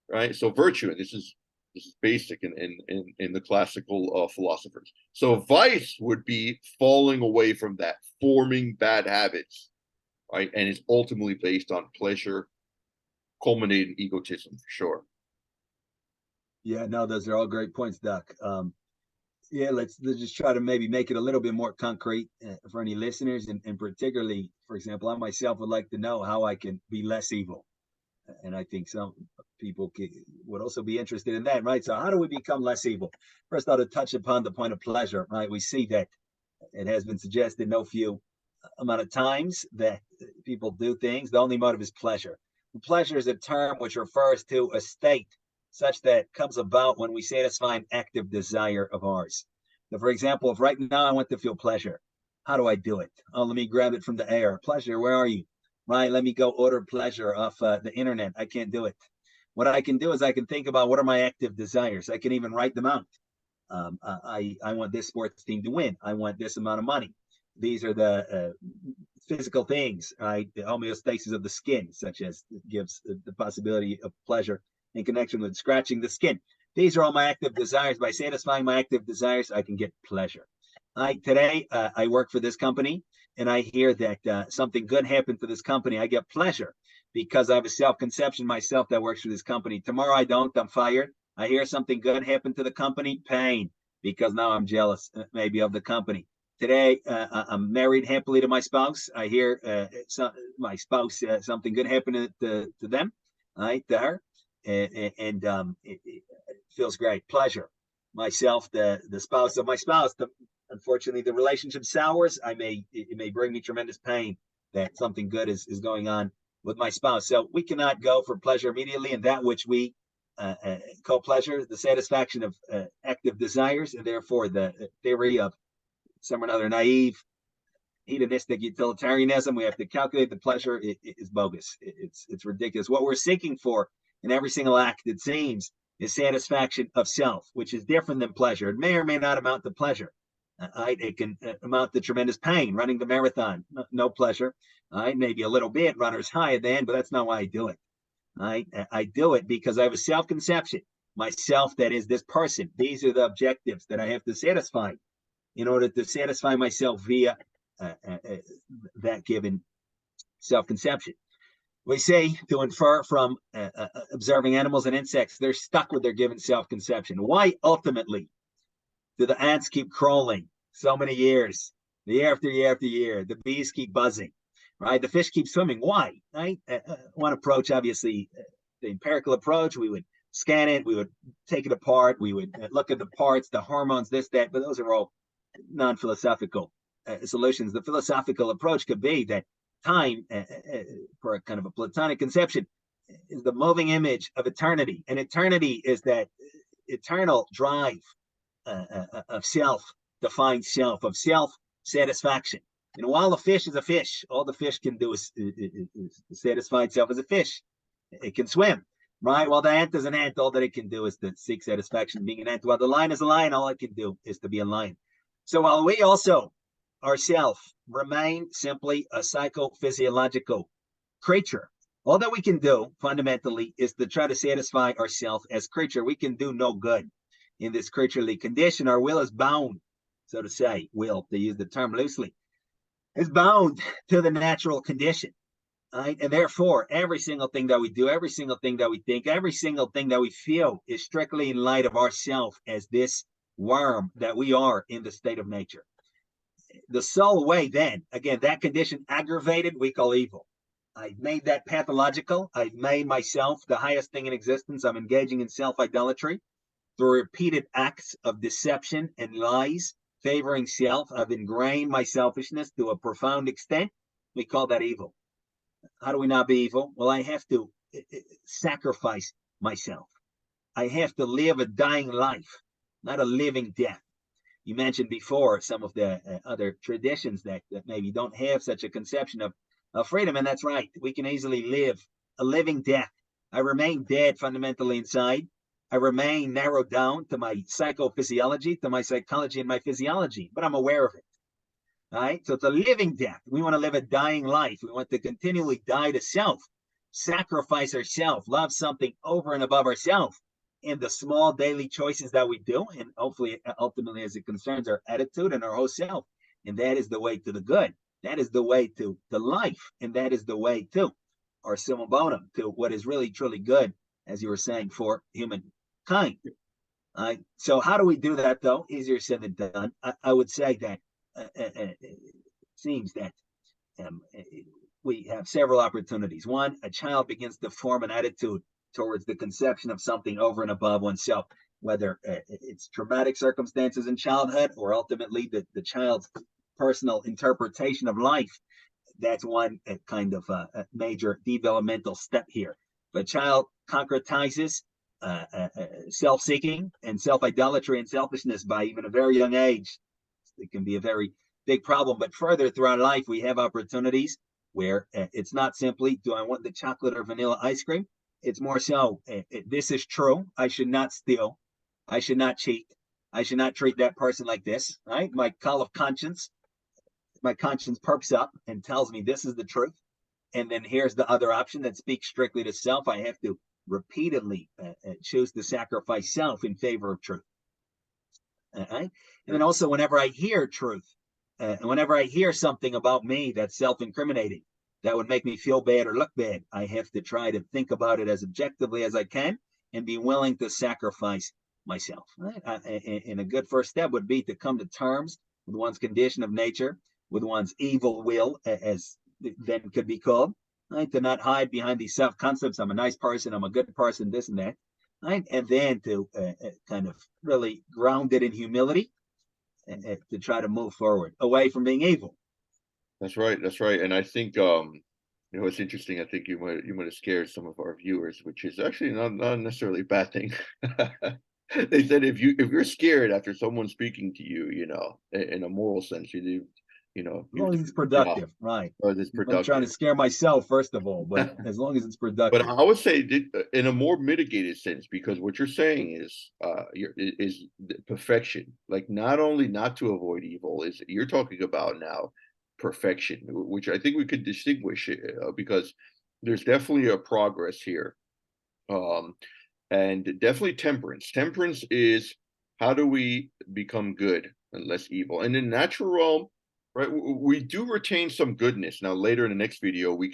right? So virtue, and this is basic in the classical philosophers. So vice would be falling away from that, forming bad habits, right? And it's ultimately based on pleasure, culminating egotism for sure. Yeah, no, those are all great points, Doc. Yeah, let's just try to maybe make it a little bit more concrete for any listeners, and particularly, for example, I myself would like to know how I can be less evil, and I think some people would also be interested in that, right? So, how do we become less evil? First, I ought to touch upon the point of pleasure, right? We see that it has been suggested no few amount of times that people do things. The only motive is pleasure. Pleasure is a term which refers to a state such that comes about when we satisfy an active desire of ours. So, for example, if right now I want to feel pleasure, how do I do it? Oh, let me grab it from the air. Pleasure, where are you? Right, let me go order pleasure off the internet. I can't do it. What I can do is I can think about what are my active desires. I can even write them out. I want this sports team to win. I want this amount of money. These are the physical things, right? The homeostasis of the skin, such as gives the possibility of pleasure in connection with scratching the skin. These are all my active desires. By satisfying my active desires, I can get pleasure. Today, I work for this company, and I hear that something good happened for this company. I get pleasure because I have a self-conception myself that works for this company. Tomorrow I don't, I'm fired. I hear something good happen to the company, pain, because now I'm jealous maybe of the company. Today, I'm married happily to my spouse. I hear my spouse, something good happened to them, right, to her, and it feels great, pleasure. Myself, the spouse of my spouse, unfortunately, the relationship sours. It may bring me tremendous pain that something good is going on with my spouse. So we cannot go for pleasure immediately, and that which we call pleasure, the satisfaction of active desires, and therefore the theory of some or another naive hedonistic utilitarianism. We have to calculate the pleasure. Is bogus. It's ridiculous. What we're seeking for in every single act, it seems, is satisfaction of self, which is different than pleasure. It may or may not amount to pleasure. It can amount to tremendous pain. Running the marathon, no pleasure. Maybe a little bit, runner's high at the end, but that's not why I do it. I do it because I have a self-conception, myself that is this person. These are the objectives that I have to satisfy in order to satisfy myself via that given self-conception. We say to infer from observing animals and insects, they're stuck with their given self-conception. Why ultimately do the ants keep crawling so many years, year after year after year? The bees keep buzzing, right? The fish keep swimming. Why? Right? One approach, obviously, the empirical approach, we would scan it, we would take it apart, we would look at the parts, the hormones, this, that, but those are all non-philosophical solutions. The philosophical approach could be that time, for a kind of a Platonic conception, is the moving image of eternity. And eternity is that eternal drive of self-defined self, of self-satisfaction. And while a fish is a fish, all the fish can do is satisfy itself as a fish. It can swim, right? While the ant is an ant, all that it can do is to seek satisfaction being an ant. While the lion is a lion, all it can do is to be a lion. So while we also ourselves remain simply a psychophysiological creature, all that we can do fundamentally is to try to satisfy ourselves as creature. We can do no good in this creaturely condition. Our will is bound, so to say, will, to use the term loosely, is bound to the natural condition. Right? And therefore, every single thing that we do, every single thing that we think, every single thing that we feel is strictly in light of ourself as this worm that we are in the state of nature. The sole way then, again, that condition aggravated, we call evil. I've made that pathological. I've made myself the highest thing in existence. I'm engaging in self-idolatry through repeated acts of deception and lies, favoring self. I've ingrained my selfishness to a profound extent. We call that evil. How do we not be evil? Well, I have to sacrifice myself. I have to live a dying life, not a living death. You mentioned before some of the other traditions that maybe don't have such a conception of freedom, and that's right. We can easily live a living death. I remain dead fundamentally inside. I remain narrowed down to my psychophysiology, to my psychology and my physiology, but I'm aware of it. All right. So it's a living death. We want to live a dying life. We want to continually die to self, sacrifice ourselves, love something over and above ourselves in the small daily choices that we do. And hopefully, ultimately, as it concerns our attitude and our whole self. And that is the way to the good. That is the way to life. And that is the way to our summum bonum, to what is really, truly good, as you were saying, for humankind. So how do we do that, though? Easier said than done. I would say that it seems that we have several opportunities. One, a child begins to form an attitude towards the conception of something over and above oneself, whether it's traumatic circumstances in childhood or ultimately the child's personal interpretation of life. That's one kind of major developmental step here. The child concretizes self-seeking and self-idolatry and selfishness by even a very young age. It can be a very big problem. But further throughout life, we have opportunities where it's not simply, do I want the chocolate or vanilla ice cream? It's more so, this is true. I should not steal. I should not cheat. I should not treat that person like this. Right? My call of conscience, my conscience perks up and tells me this is the truth. And then here's the other option that speaks strictly to self. I have to repeatedly choose to sacrifice self in favor of truth. And then also, whenever I hear truth, whenever I hear something about me that's self-incriminating, that would make me feel bad or look bad, I have to try to think about it as objectively as I can and be willing to sacrifice myself. Right? And a good first step would be to come to terms with one's condition of nature, with one's evil will, as then could be called, right? To not hide behind these self-concepts. I'm a nice person, I'm a good person, this and that. Right? And then to kind of really ground it in humility and to try to move forward away from being evil. That's right. That's right. And I think it's interesting. I think you might have scared some of our viewers, which is actually not necessarily a bad thing. They said if you're scared after someone speaking to you, in a moral sense, as long as it's productive, right? It's productive. I'm trying to scare myself first of all, but as long as it's productive. But I would say in a more mitigated sense, because what you're saying is perfection. Like not only not to avoid evil, is you're talking about now perfection, which I think we could distinguish because there's definitely a progress here, and definitely temperance. Temperance is how do we become good and less evil, and in natural realm. Right, we do retain some goodness. Now, later in the next video, we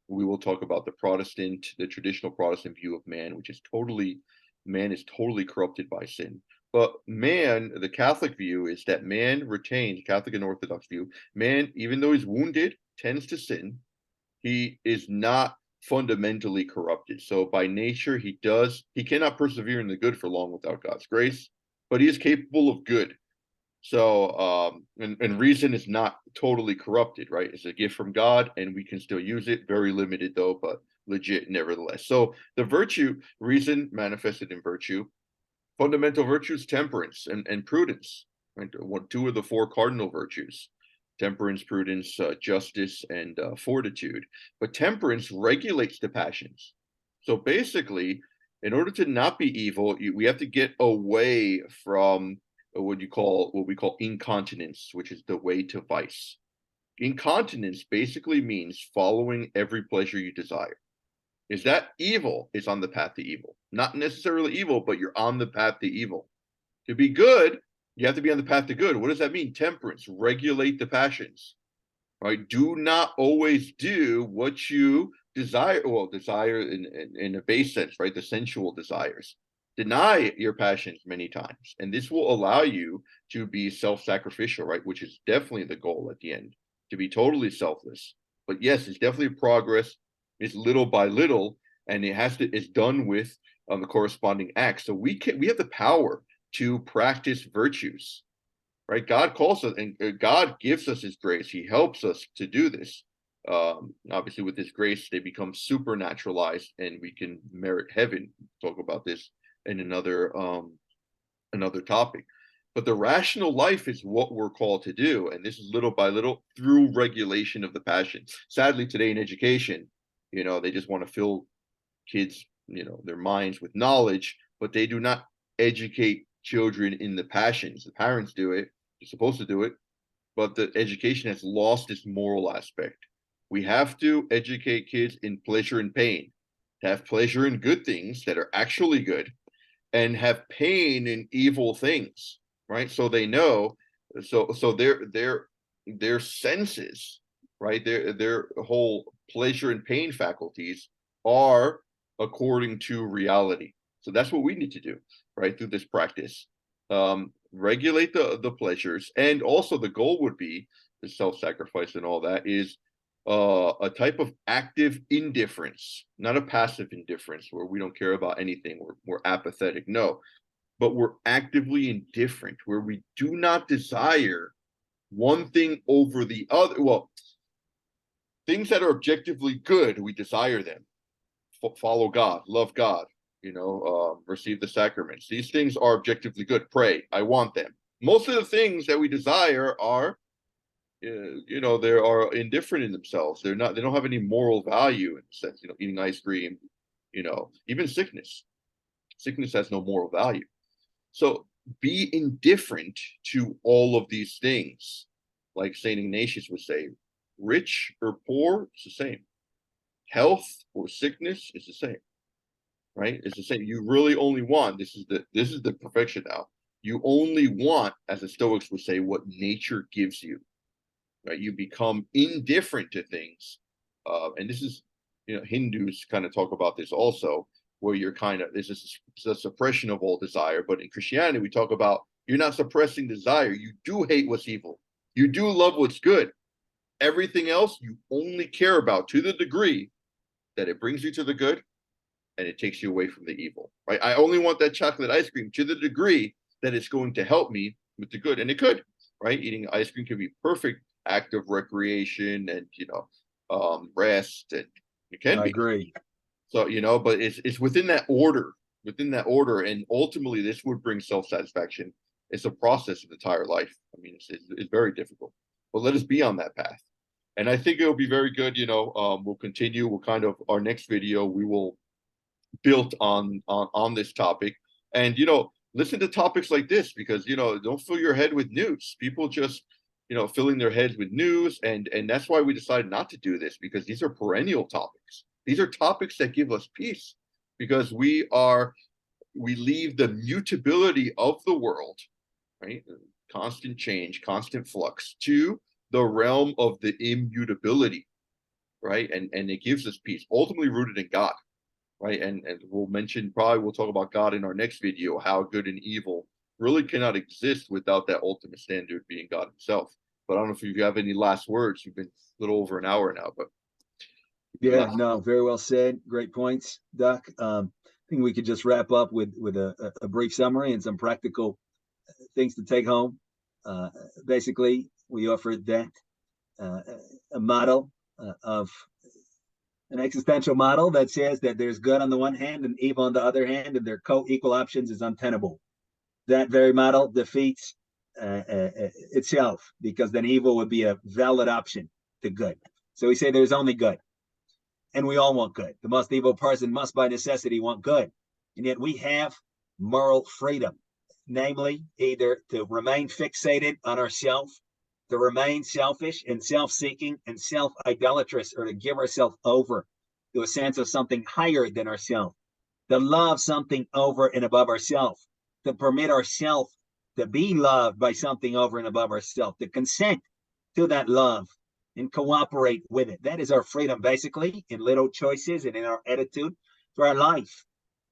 will talk about the traditional Protestant view of man, which is man is totally corrupted by sin. But man, the Catholic view is that man retains, Catholic and Orthodox view, man, even though he's wounded, tends to sin. He is not fundamentally corrupted. So by nature, he cannot persevere in the good for long without God's grace, but he is capable of good. So, and reason is not totally corrupted, right? It's a gift from God, and we can still use it. Very limited, though, but legit nevertheless. So the virtue, reason manifested in virtue, fundamental virtues, temperance and prudence, right? Two of the four cardinal virtues: temperance, prudence, justice, and fortitude. But temperance regulates the passions. So basically, in order to not be evil, we have to get away from what we call incontinence, which is the way to vice. Incontinence basically means following every pleasure you desire. Is that evil? It's on the path to evil. Not necessarily evil, but you're on the path to evil. To be good, you have to be on the path to good. What does that mean? Temperance, regulate the passions. Right? Do not always do what you desire. Well, desire in a base sense, right? The sensual desires. Deny your passions many times, and this will allow you to be self-sacrificial, right? Which is definitely the goal at the end, to be totally selfless. But yes, it's definitely progress. It's little by little, and it's done with the corresponding acts. So we have the power to practice virtues, right? God calls us, and God gives us His grace. He helps us to do this. Obviously with His grace, they become supernaturalized, and we can merit heaven. Talk about this in another topic. But the rational life is what we're called to do, and this is little by little through regulation of the passions. Sadly, today in education, they just want to fill kids, their minds with knowledge, but they do not educate children in the passions. The parents do it; they're supposed to do it, but the education has lost its moral aspect. We have to educate kids in pleasure and pain, to have pleasure in good things that are actually good, and have pain in evil things, right? So they know, so their senses, right, their whole pleasure and pain faculties are according to reality. So that's what we need to do, right, through this practice. Regulate the pleasures, and also the goal would be the self-sacrifice and all that is a type of active indifference, not a passive indifference where we don't care about anything, we're apathetic. No, but we're actively indifferent, where we do not desire one thing over the other. Well, things that are objectively good, we desire them. Follow God, love God, receive the sacraments. These things are objectively good. Pray, I want them. Most of the things that we desire are, they are indifferent in themselves. They don't have any moral value in the sense, eating ice cream, even sickness. Sickness has no moral value. So be indifferent to all of these things. Like St. Ignatius would say, rich or poor, it's the same. Health or sickness is the same, right? It's the same. You really only want, this is the perfection now. You only want, as the Stoics would say, what nature gives you, right? You become indifferent to things. And this is, Hindus kind of talk about this also, where you're kind of, this is a suppression of all desire. But in Christianity, we talk about you're not suppressing desire. You do hate what's evil. You do love what's good. Everything else you only care about to the degree that it brings you to the good and it takes you away from the evil, right? I only want that chocolate ice cream to the degree that it's going to help me with the good. And it could, right? Eating ice cream can be perfect act of recreation and, rest, and it can I be. agree. So, but it's within that order, and ultimately this would bring self-satisfaction. It's a process of entire life. I mean, it's very difficult, but let us be on that path. And I think it'll be very good. We'll continue. We'll kind of, our next video, we will build on this topic, and, listen to topics like this, because, don't fill your head with news. People just, filling their heads with news. And that's why we decided not to do this, because these are perennial topics. These are topics that give us peace, because we leave the mutability of the world, right? Constant change, constant flux, to the realm of the immutability, right? And it gives us peace, ultimately rooted in God, right? And we'll talk about God in our next video, how good and evil really cannot exist without that ultimate standard being God himself. But I don't know if you have any last words. You've been a little over an hour now, but Yeah, no, very well said. Great points, Doc. I think we could just wrap up with a brief summary and some practical things to take home. Basically, we offered that a model of an existential model that says that there's good on the one hand and evil on the other hand, and their co-equal options is untenable. That very model defeats itself, because then evil would be a valid option to good. So we say there's only good, and we all want good. The most evil person must by necessity want good, and yet we have moral freedom, namely either to remain fixated on ourselves, to remain selfish and self-seeking and self-idolatrous, or to give ourselves over to a sense of something higher than ourselves, to love something over and above ourselves, to permit ourselves to be loved by something over and above ourselves, to consent to that love and cooperate with it. That is our freedom, basically, in little choices and in our attitude to our life.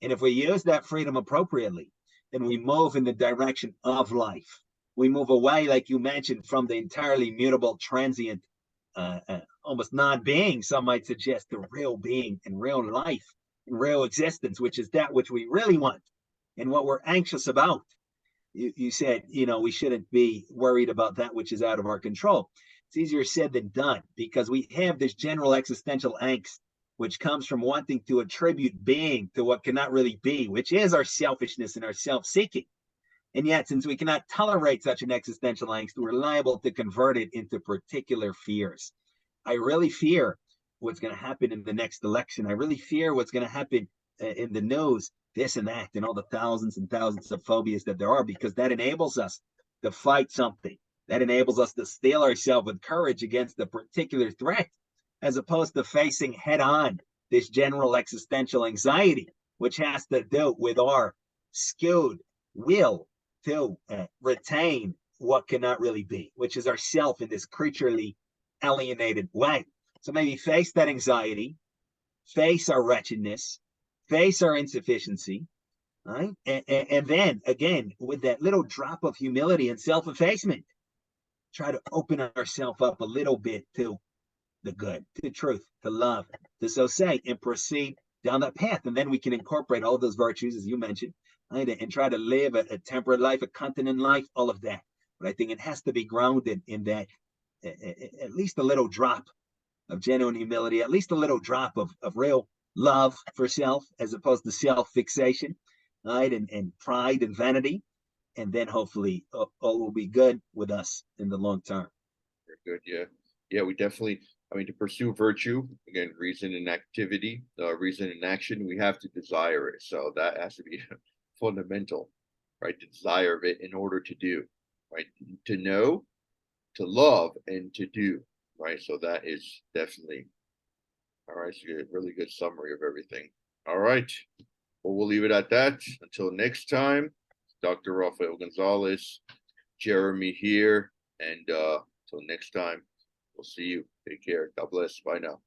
And if we use that freedom appropriately, then we move in the direction of life. We move away, like you mentioned, from the entirely mutable, transient, almost non-being, some might suggest, the real being and real life and real existence, which is that which we really want and what we're anxious about. You said, we shouldn't be worried about that which is out of our control. It's easier said than done because we have this general existential angst, which comes from wanting to attribute being to what cannot really be, which is our selfishness and our self seeking. And yet, since we cannot tolerate such an existential angst, we're liable to convert it into particular fears. I really fear what's going to happen in the next election. I really fear what's going to happen in the news, this and that, and all the thousands and thousands of phobias that there are, because that enables us to fight something. That enables us to steel ourselves with courage against a particular threat, as opposed to facing head on this general existential anxiety, which has to do with our skewed will to retain what cannot really be, which is ourself in this creaturely alienated way. So maybe face that anxiety, face our wretchedness, face our insufficiency, right? And then again, with that little drop of humility and self-effacement, try to open ourselves up a little bit to the good, to truth, to love, to so say, and proceed down that path. And then we can incorporate all those virtues, as you mentioned, right? And try to live a temperate life, a continent life, all of that. But I think it has to be grounded in that at least a little drop of genuine humility, at least a little drop of real love for self, as opposed to self-fixation, right? And pride and vanity. And then hopefully all will be good with us in the long term. Very good. Yeah. Yeah, we definitely, I mean, to pursue virtue, again, reason and activity, reason and action, we have to desire it. So that has to be fundamental, right? The desire of it in order to do, right? To know, to love, and to do, right? So that is definitely, all right. So a really good summary of everything. All right. Well, we'll leave it at that. Until next time, Dr. Rafael Gonzalez, Jeremy here, and until next time, we'll see you. Take care. God bless. Bye now.